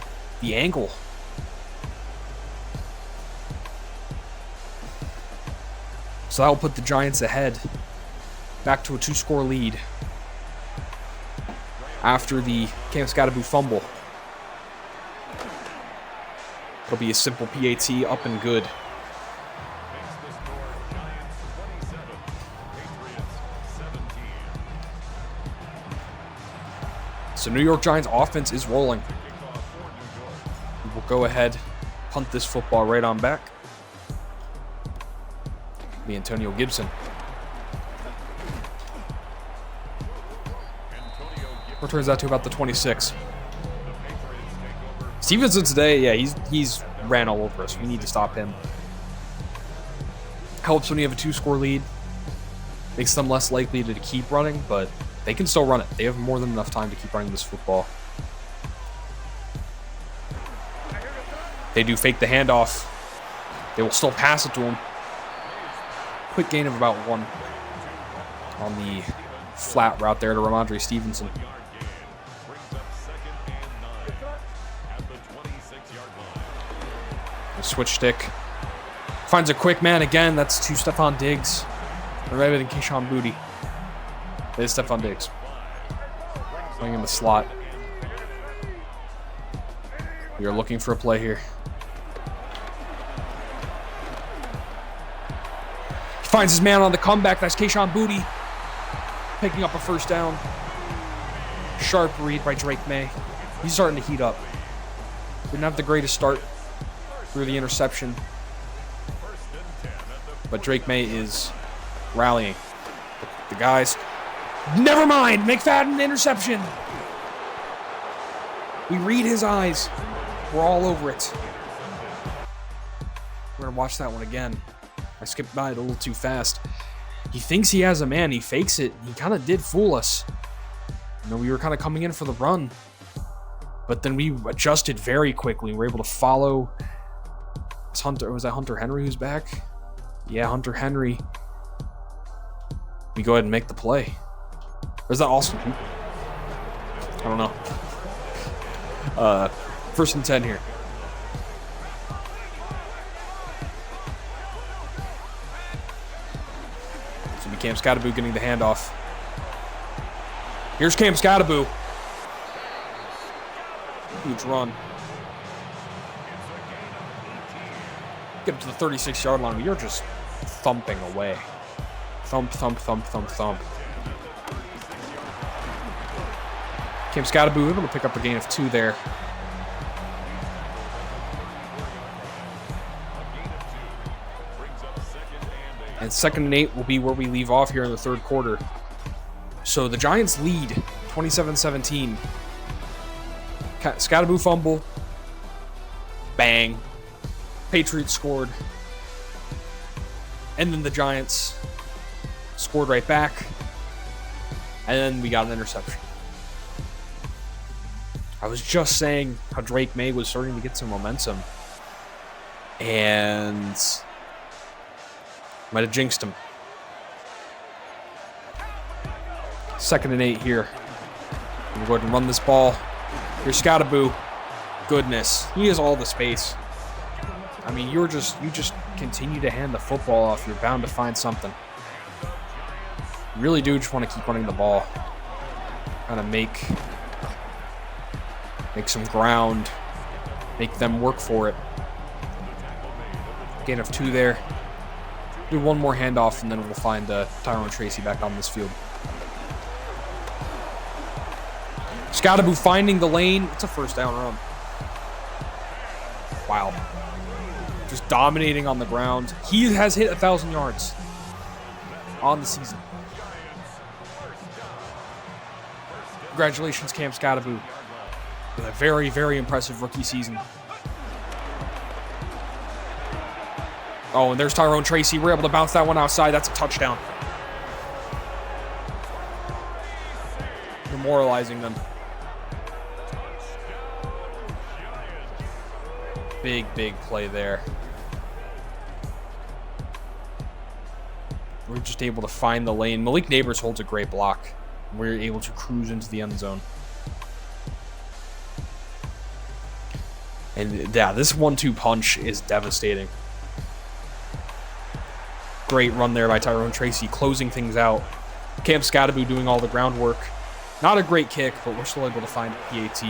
angle. So that will put the Giants ahead, back to a 2-score lead after the Cam Scattaboo fumble. It'll be a simple PAT, up and good. So New York Giants offense is rolling. We will go ahead, punt this football right on back. The Antonio Gibson. Returns that to about the 26. Stevenson today, yeah, he's ran all over us. We need to stop him. Helps when you have a 2-score lead. Makes them less likely to keep running, but they can still run it. They have more than enough time to keep running this football. They do fake the handoff. They will still pass it to him. Quick gain of about 1 on the flat route there to Ramondre Stevenson. A switch stick. Finds a quick man again. That's to Stephon Diggs. Or rather than Keyshawn Booty. It is Stephon Diggs. Playing in the slot. We are looking for a play here. He finds his man on the comeback. That's Keyshawn Booty. Picking up a first down. Sharp read by Drake May. He's starting to heat up. Didn't have the greatest start through the interception. But Drake May is rallying. The guys... Never mind! McFadden interception! We read his eyes. We're all over it. We're going to watch that one again. I skipped by it a little too fast. He thinks he has a man. He fakes it. He kind of did fool us. You know, we were kind of coming in for the run. But then we adjusted very quickly. We were able to follow... Was that Hunter Henry who's back? Yeah, Hunter Henry. We go ahead and make the play. Or is that Austin? I don't know. 1st and 10 here. So be Cam Scattaboo getting the handoff. Here's Cam Scattaboo. Huge run. Get up to the 36-yard line. We are just thumping away. Thump, thump, thump, thump, thump. Cam Scattaboo able to pick up a gain of 2 there. And 2nd and 8 will be where we leave off here in the 3rd quarter. So the Giants lead 27-17. Scatterboo fumble. Bang. Patriots scored. And then the Giants scored right back. And then we got an interception. I was just saying how Drake May was starting to get some momentum. And might have jinxed him. 2nd and 8 here. We'll go ahead and run this ball. Here's Scatterboo. Goodness. He has all the space. I mean, you just continue to hand the football off. You're bound to find something. You really do just want to keep running the ball. Kind of make some ground. Make them work for it. Gain of 2 there. Do one more handoff, and then we'll find Tyrone Tracy back on this field. Scatterboo finding the lane. It's a 1st down run. Wow. Just dominating on the ground. He has hit 1,000 yards on the season. Congratulations, Cam Scatterboo, with a very, very impressive rookie season. Oh, and there's Tyrone Tracy. We're able to bounce that one outside. That's a touchdown. Demoralizing them. Big, big play there. We're just able to find the lane. Malik Neighbors holds a great block. We're able to cruise into the end zone. And yeah, this 1-2 punch is devastating. Great run there by Tyrone Tracy, closing things out. Cam Scatterboo doing all the groundwork. Not a great kick, but we're still able to find PAT.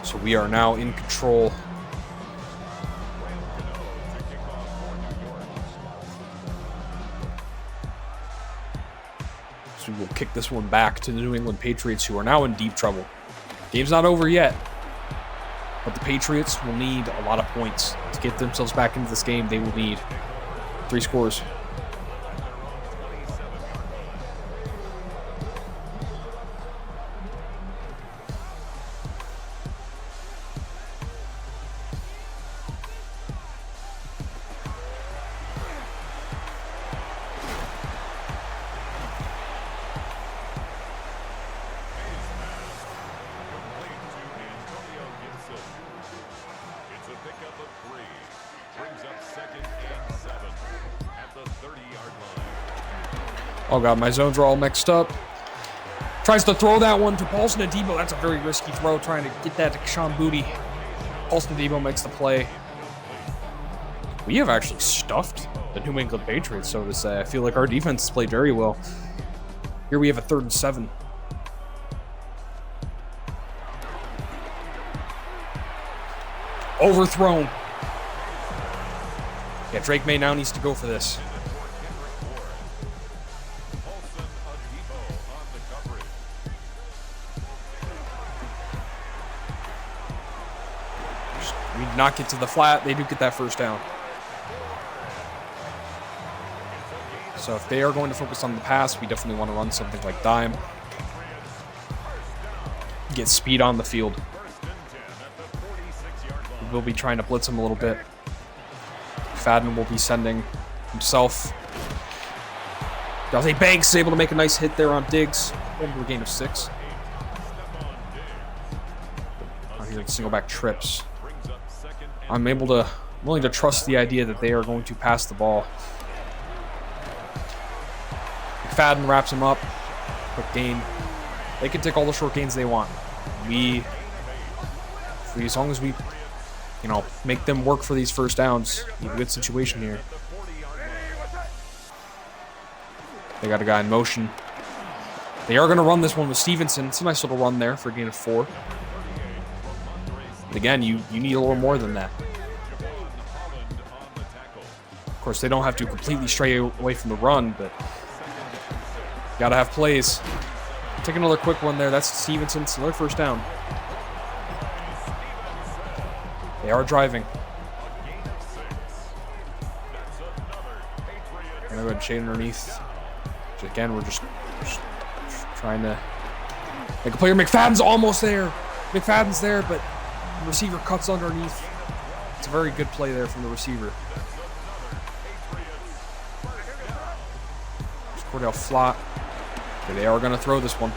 So we are now in control. So we'll kick this one back to the New England Patriots, who are now in deep trouble. Game's not over yet, but the Patriots will need a lot of points to get themselves back into this game. They will need 3 scores. Oh god, my zones are all mixed up. Tries to throw that one to Paulson Adebo. That's a very risky throw, trying to get that to Sean Booty. Paulson Adebo makes the play. We have actually stuffed the New England Patriots, so to say. I feel like our defense played very well. Here we have a 3rd and 7. Overthrown. Yeah, Drake May now needs to go for this. We did not get to the flat. They do get that 1st down. So if they are going to focus on the pass, we definitely want to run something like dime. Get speed on the field. We'll be trying to blitz him a little bit. Fadden will be sending himself. Dante Banks is able to make a nice hit there on Diggs. Over a gain of 6. Oh, he's like single back trips. I'm willing to trust the idea that they are going to pass the ball. McFadden wraps him up. Quick gain. They can take all the short gains they want. As long as we, make them work for these 1st downs, we have a good situation here. They got a guy in motion. They are going to run this one with Stevenson. It's a nice little run there for a gain of 4. But again, you need a little more than that. Of course, they don't have to completely stray away from the run, but got to have plays. Take another quick one there. That's Stevenson. It's another 1st down. They are driving. Gonna go ahead and shade underneath. Which again, we're just trying to make a player. McFadden's almost there. McFadden's there, but the receiver cuts underneath. It's a very good play there from the receiver. There's Cordell Flott. Okay, they are going to throw this one.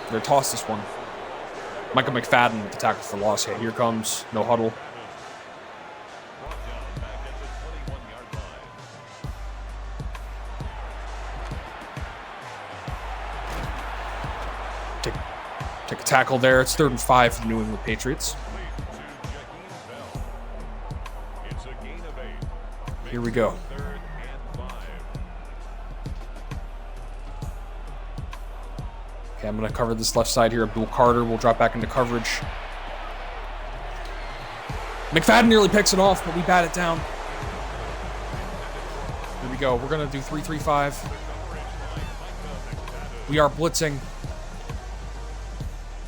They're going to toss this one. Michael McFadden with the tackle for loss. Yeah, here comes. No huddle. Take a tackle there. It's 3rd and 5 for the New England Patriots. Here we go. Okay, I'm going to cover this left side here. Abdul Carter will drop back into coverage. McFadden nearly picks it off, but we bat it down. Here we go. We're going to do 3-3-5. We are blitzing.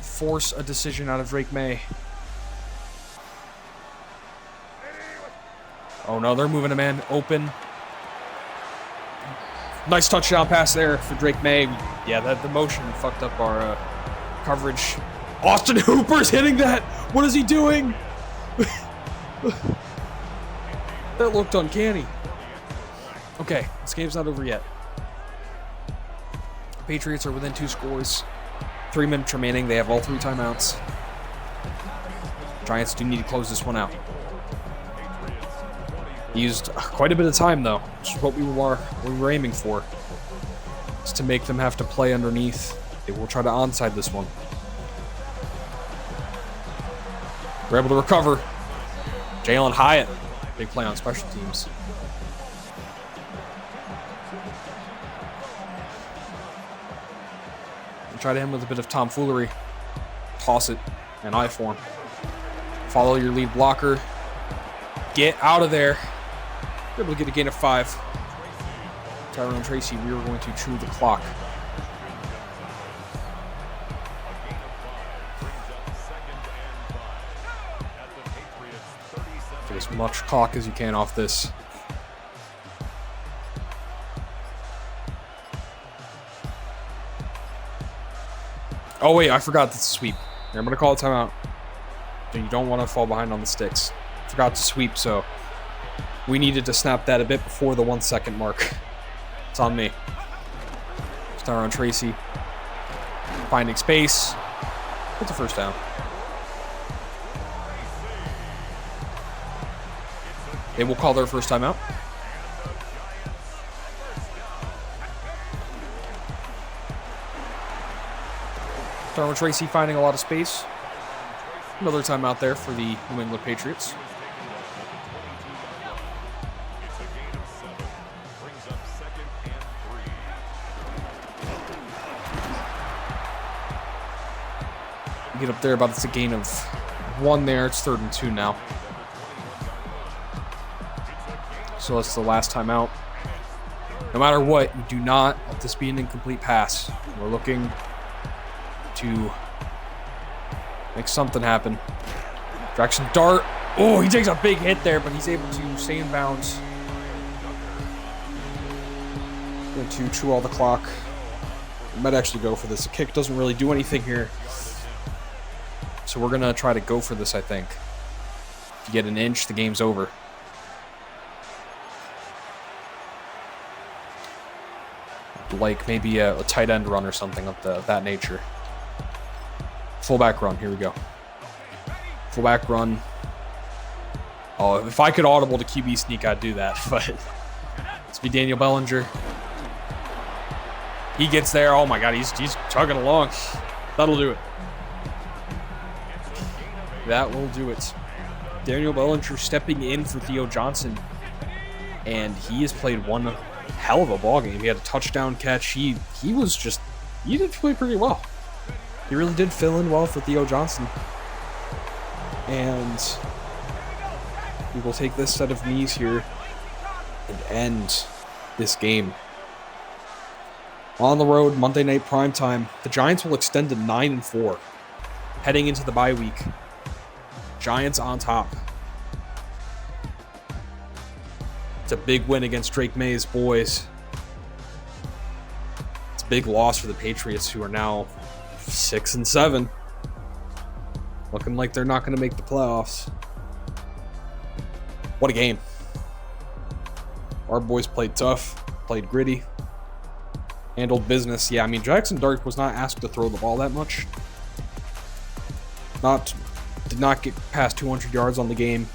Force a decision out of Drake May. Oh no, they're moving him in. Open. Nice touchdown pass there for Drake May. Yeah, the motion fucked up our coverage. Austin Hooper's hitting that. What is he doing? That looked uncanny. Okay, this game's not over yet. The Patriots are within 2 scores. 3 minutes remaining. They have all 3 timeouts. Giants do need to close this one out. Used quite a bit of time though, which is what we were aiming for. Is to make them have to play underneath. They will try to onside this one. We're able to recover. Jalen Hyatt, big play on special teams. Try to hit him with a bit of tomfoolery. Toss it and I form. Follow your lead blocker. Get out of there. We're able to get a gain of 5. Tyrone Tracy, we are going to chew the clock. Get as much clock as you can off this. Oh wait, I forgot that's a sweep. Here, I'm going to call a timeout. You don't want to fall behind on the sticks. Forgot to sweep, so we needed to snap that a bit before the 1 second mark. It's on me. Star on Tracy. Finding space. It's a first down. They will call their first timeout. Darwin Tracy finding a lot of space. Another timeout there for the New England Patriots. Get up there, but it's a gain of 1 there. It's 3rd and 2 now. So that's the last timeout. No matter what, you do not let this be an incomplete pass. We're looking to make something happen. Jackson Dart. Oh, he takes a big hit there, but he's able to stay in bounds. Going to chew all the clock. We might actually go for this. The kick doesn't really do anything here. So we're going to try to go for this, I think. If you get an inch, the game's over. Like maybe a tight end run or something of that nature. Fullback run, here we go. Fullback run. Oh, if I could audible to QB sneak, I'd do that, but let's be Daniel Bellinger. He gets there. Oh my god, he's chugging along. That'll do it. That will do it. Daniel Bellinger stepping in for Theo Johnson, and he has played one hell of a ball game. He had a touchdown catch. He did play pretty well. He really did fill in well for Theo Johnson. And we will take this set of knees here and end this game. On the road, Monday night primetime. The Giants will extend to 9-4 heading into the bye week. Giants on top. It's a big win against Drake May's boys. big loss for the Patriots, who are now 6-7. Looking like they're not going to make the playoffs. What a game. Our boys played tough, played gritty, handled business. Yeah, I mean, Jackson Dart was not asked to throw the ball that much. Did not get past 200 yards on the game.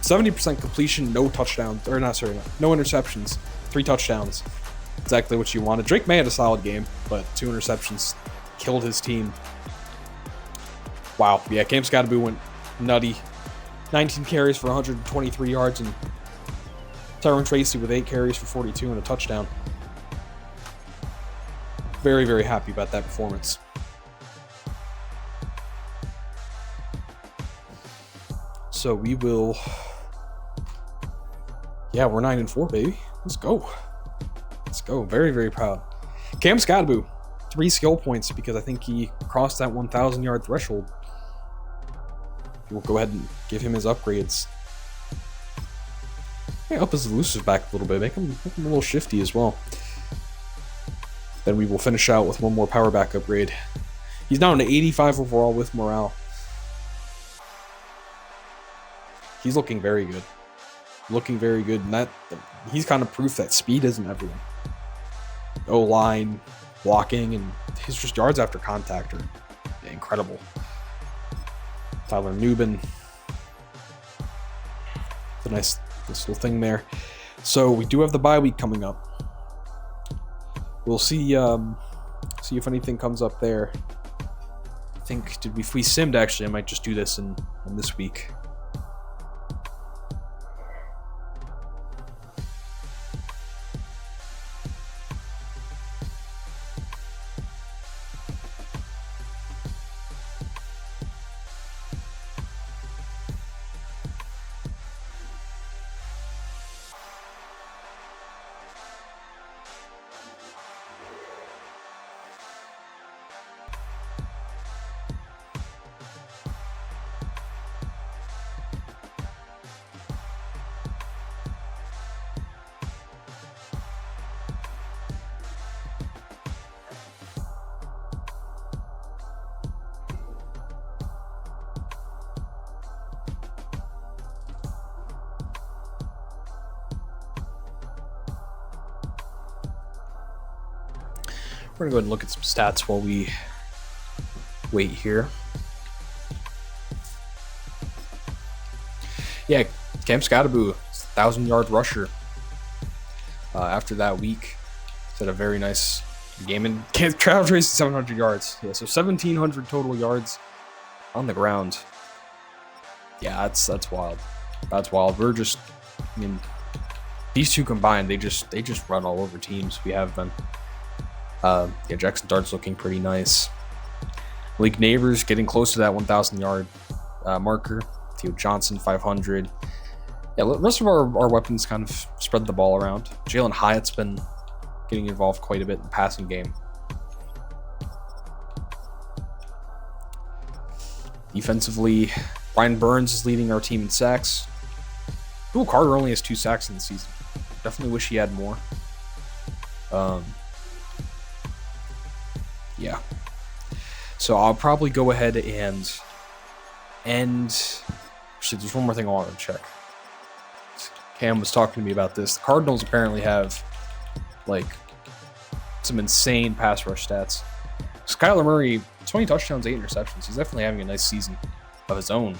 70% completion, no touchdowns, or not, sorry, no interceptions, 3 touchdowns. Exactly what you wanted. Drake May had a solid game, but 2 interceptions killed his team. Wow, yeah, Cam Scottaboo went nutty. 19 carries for 123 yards, and Tyrone Tracy with 8 carries for 42 and a touchdown. Very, very happy about that performance. So we will... Yeah, we're 9-4, baby. Let's go. Let's go. Very, very proud. Cam Scottaboo, 3 skill points because I think he crossed that 1,000-yard threshold. We'll go ahead and give him his upgrades. Yeah, up his elusive back a little bit. Make him a little shifty as well. Then we will finish out with one more power back upgrade. He's now an 85 overall with morale. He's looking very good. Looking very good. And he's kind of proof that speed isn't everything. O-line, blocking, and his just yards after contact are incredible. Tyler Newbin. It's a nice little thing there. So we do have the bye week coming up. We'll see if anything comes up there. I think if we simmed, actually, I might just do this in this week. We're going to go ahead and look at some stats while we wait here. Yeah, Cam Scottaboo, 1,000-yard rusher. After that week, he's had a very nice game. And Travis Tracy, 700 yards. Yeah, so 1,700 total yards on the ground. Yeah, that's wild. That's wild. We're just, I mean, these two combined, they just run all over teams. We have been. Yeah, Jackson Dart's looking pretty nice. Malik Neighbors getting close to that 1,000-yard marker. Theo Johnson, 500. Yeah, the rest of our weapons kind of spread the ball around. Jalen Hyatt's been getting involved quite a bit in the passing game. Defensively, Brian Burns is leading our team in sacks. Cool, Carter only has 2 sacks in the season. Definitely wish he had more. Yeah. So I'll probably go ahead and end. Actually, there's one more thing I want to check. Cam was talking to me about this. The Cardinals apparently have like some insane pass rush stats. Kyler Murray, 20 touchdowns, 8 interceptions. He's definitely having a nice season of his own.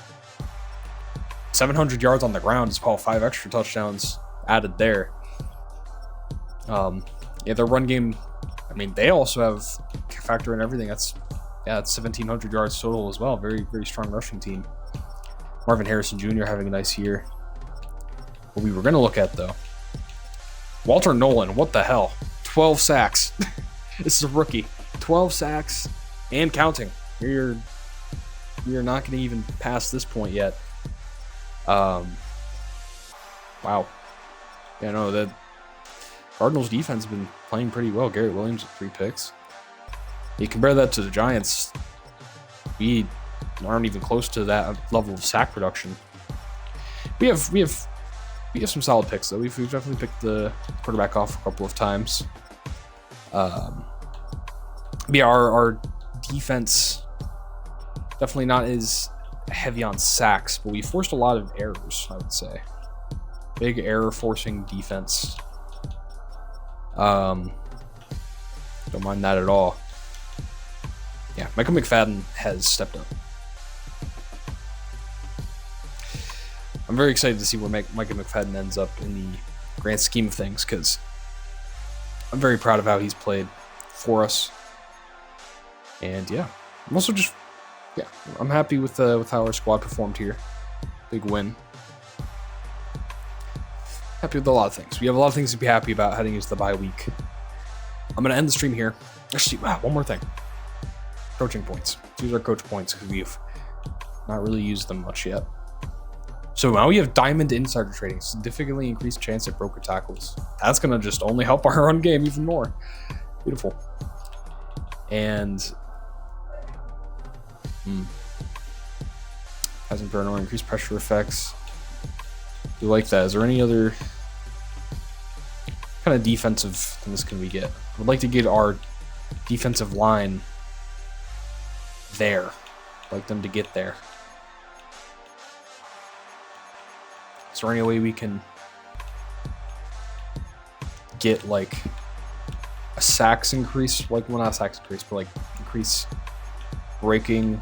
700 yards on the ground as well. 5 extra touchdowns added there. Yeah, their run game. I mean, they also have factor in everything. That's 1,700 yards total as well. Very, very strong rushing team. Marvin Harrison Jr. having a nice year. What we were going to look at, though, Walter Nolan, what the hell? 12 sacks. This is a rookie. 12 sacks and counting. You're not going to even pass this point yet. Wow. Yeah, no, the Cardinals defense has been playing pretty well. Garrett Williams with 3 picks. You compare that to the Giants, we aren't even close to that level of sack production. We have some solid picks though. We've definitely picked the quarterback off a couple of times. Yeah, our defense definitely not as heavy on sacks, but we forced a lot of errors, I would say. Big error forcing defense. Don't mind that at all. Yeah, Micah McFadden has stepped up. I'm very excited to see where Micah McFadden ends up in the grand scheme of things, because I'm very proud of how he's played for us. And yeah, I'm also just, I'm happy with how our squad performed here. Big win. Happy with a lot of things. We have a lot of things to be happy about heading into the bye week. I'm going to end the stream here. Actually, one more thing. Coaching points. These are coach points because we've not really used them much yet. So now we have Diamond Insider Trading. Significantly increased chance at broken tackles. That's going to just only help our run game even more. Beautiful. And hasn't burned or increased pressure effects. Do you like that? Is there any other kind of defensive things can we get? I would like to get our defensive line there. I'd like them to get there. Is there any way we can get like a sacks increase? Like, well, not sacks increase, but like increase breaking.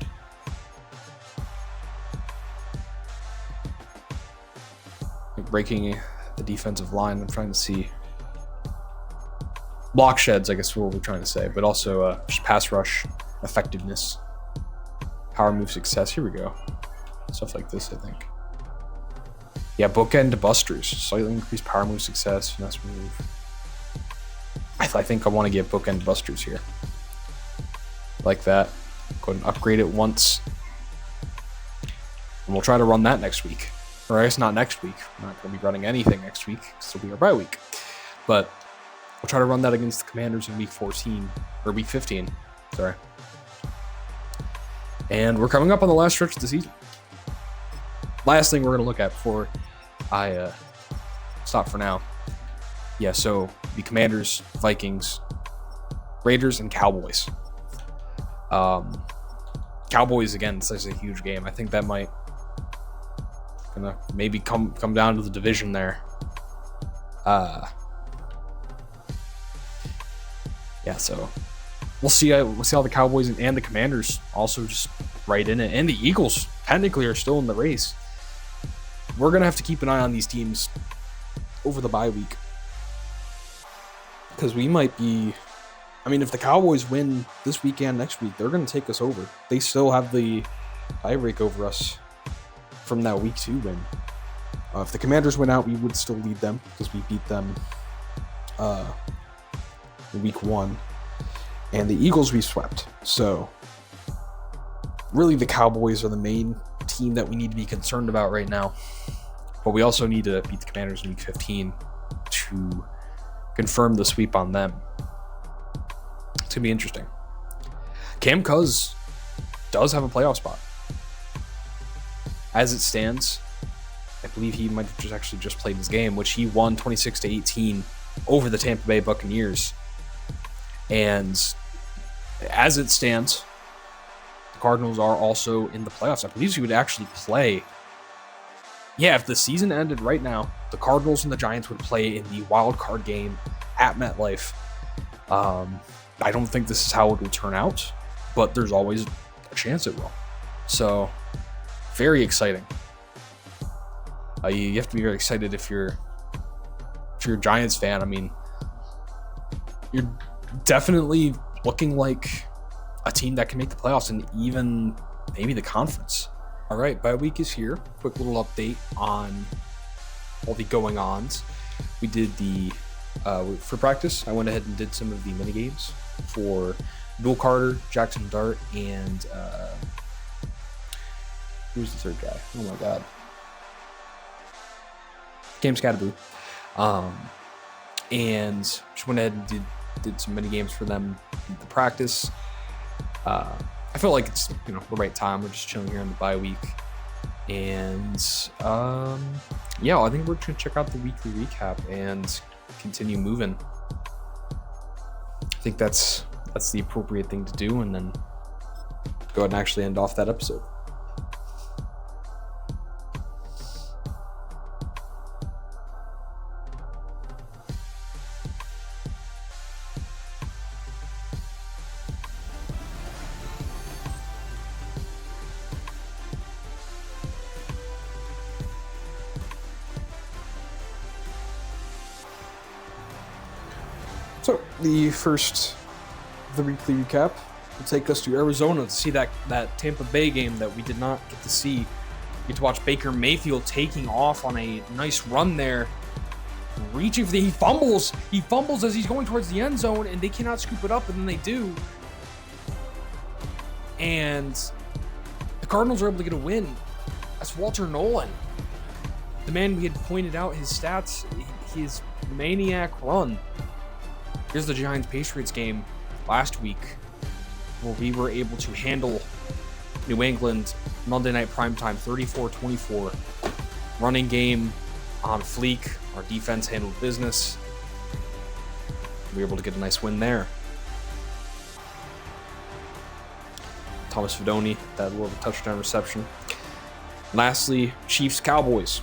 Breaking the defensive line. I'm trying to see block sheds, I guess, what we're trying to say, but also just pass rush effectiveness, power move success. Here we go. Stuff like this, I think. Yeah, bookend busters, slightly increased power move success, finesse move. I think I want to get bookend busters here, like that. Go ahead and upgrade it once, and we'll try to run that next week. Or I guess not next week. We're not going to be running anything next week because it'll be our bye week. But we'll try to run that against the Commanders in week 14, or week 15, sorry. And we're coming up on the last stretch of the season. Last thing we're going to look at before I stop for now. Yeah, so the Commanders, Vikings, Raiders, and Cowboys. Cowboys, again, such a huge game. I think that might gonna maybe come down to the division there. Yeah, so we'll see how the Cowboys and the Commanders also just right in it, and the Eagles technically are still in the race. We're gonna have to keep an eye on these teams over the bye week, because we might be, I mean, if the Cowboys win this weekend, next week, they're gonna take us over. They still have the tiebreak over us from that week 2 win. If the Commanders went out, we would still lead them because we beat them in week 1, and the Eagles we swept. So really the Cowboys are the main team that we need to be concerned about right now, but we also need to beat the Commanders in week 15 to confirm the sweep on them. It's gonna be interesting. Cam Cuz does have a playoff spot. As it stands, I believe he might have just played his game, which he won 26-18 over the Tampa Bay Buccaneers. And as it stands, the Cardinals are also in the playoffs. I believe he would actually play. Yeah, if the season ended right now, the Cardinals and the Giants would play in the wild card game at MetLife. I don't think this is how it will turn out, but there's always a chance it will. So, very exciting. You have to be very excited if you're a Giants fan. I mean, you're definitely looking like a team that can make the playoffs and even maybe the conference. All right, bye week is here. Quick little update on all the going-ons. We did for practice, I went ahead and did some of the mini games for Dual Carter, Jackson Dart, and who's the third guy? Oh my god. James Cataboo. And just went ahead and did some mini games for them in the practice. I felt like it's the right time. We're just chilling here on the bye week. And yeah, I think we're gonna check out the weekly recap and continue moving. I think that's that's the appropriate thing to do, and then go ahead and actually end off that episode. So the weekly recap will take us to Arizona to see that Tampa Bay game that we did not get to see. We get to watch Baker Mayfield taking off on a nice run there, reaching for he fumbles as he's going towards the end zone, and they cannot scoop it up, and then they do. And the Cardinals are able to get a win. That's Walter Nolan, the man we had pointed out his stats, his maniac run. Here's the Giants-Patriots game last week, where we were able to handle New England Monday Night Primetime 34-24. Running game on fleek. Our defense handled business. We were able to get a nice win there. Thomas Fidone, that little touchdown reception. Lastly, Chiefs-Cowboys.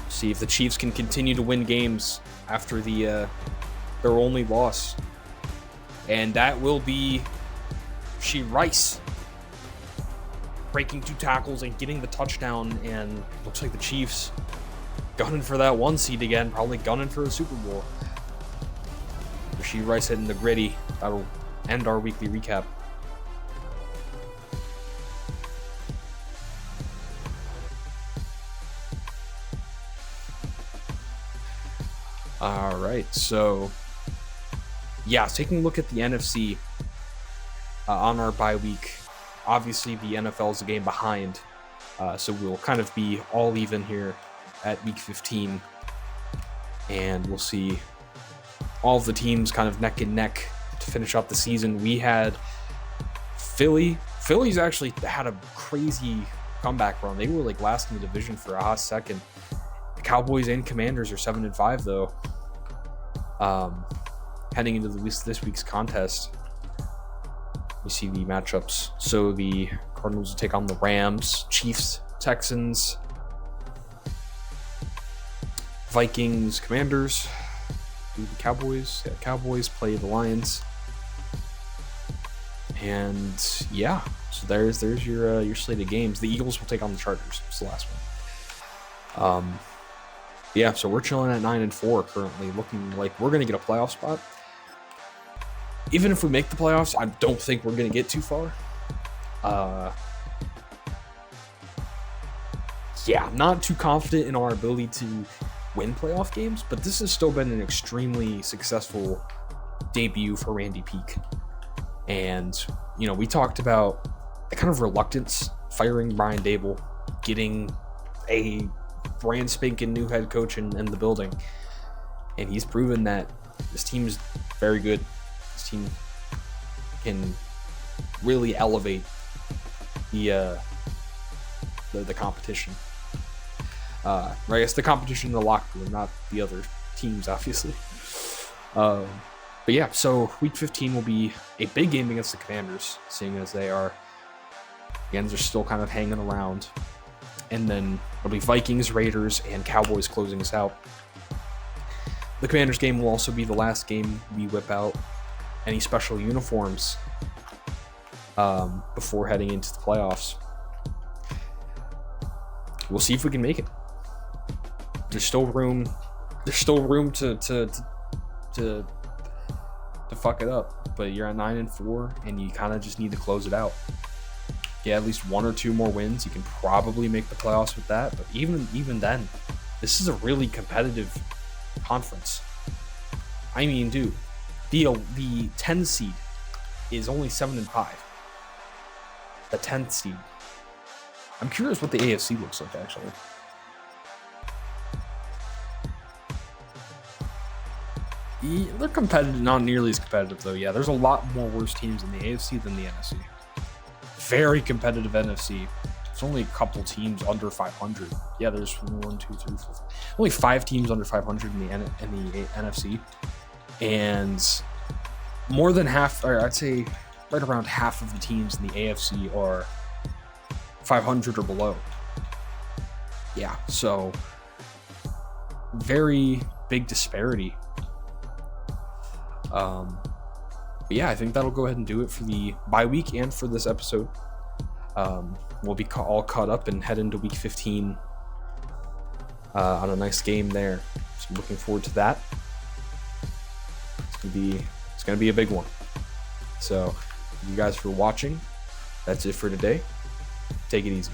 See if the Chiefs can continue to win games after their only loss. And that will be Rashee Rice breaking 2 tackles and getting the touchdown, and looks like the Chiefs gunning for that 1 seed again, probably gunning for a Super Bowl. Rashee Rice hitting the gritty. That'll end our weekly recap. All right, so yeah, taking a look at the NFC on our bye week. Obviously, the NFL is a game behind, so we'll kind of be all even here at week 15, and we'll see all of the teams kind of neck and neck to finish up the season. We had Philly. Philly's actually had a crazy comeback run. They were like last in the division for a hot second. The Cowboys and Commanders are 7-5 though. Heading into this week's contest, you see the matchups. So the Cardinals will take on the Rams, Chiefs, Texans, Vikings, Commanders. Do the Cowboys. Yeah, Cowboys play the Lions. And yeah, so there's your slate of games. The Eagles will take on the Chargers. It's the last one. Yeah, so we're chilling at 9-4 currently, looking like we're gonna get a playoff spot. Even if we make the playoffs, I don't think we're gonna get too far. Yeah, I'm not too confident in our ability to win playoff games, but this has still been an extremely successful debut for Randy Peake. And, you know, we talked about the kind of reluctance firing Brian Dable, getting a brand spanking new head coach in the building. And he's proven that this team is very good. This team can really elevate the competition. I guess the competition in the locker room, not the other teams, obviously. But yeah, so week 15 will be a big game against the Commanders, seeing as they are, again, they're still kind of hanging around. And then it'll be Vikings, Raiders, and Cowboys closing us out. The Commanders game will also be the last game we whip out any special uniforms before heading into the playoffs. We'll see if we can make it. There's still room to fuck it up, but you're at 9-4, and you kind of just need to close it out. Yeah, at least 1 or 2 more wins, you can probably make the playoffs with that. But even then, this is a really competitive conference. I mean, dude, the 10 seed is only 7-5. The 10th seed. I'm curious what the AFC looks like, actually. They're competitive, not nearly as competitive though. Yeah, there's a lot more worse teams in the AFC than the NFC. Very competitive NFC. There's only a couple teams under 500. Yeah, there's 1, 2, 3, 4. Only 5 teams under 500 in the NFC. And more than half, or I'd say right around half of the teams in the AFC are 500 or below. Yeah, so very big disparity. But yeah, I think that'll go ahead and do it for the bye week and for this episode. We'll be all caught up and head into week 15 on a nice game there. So I'm looking forward to that. It's gonna be a big one. So, thank you guys for watching. That's it for today. Take it easy.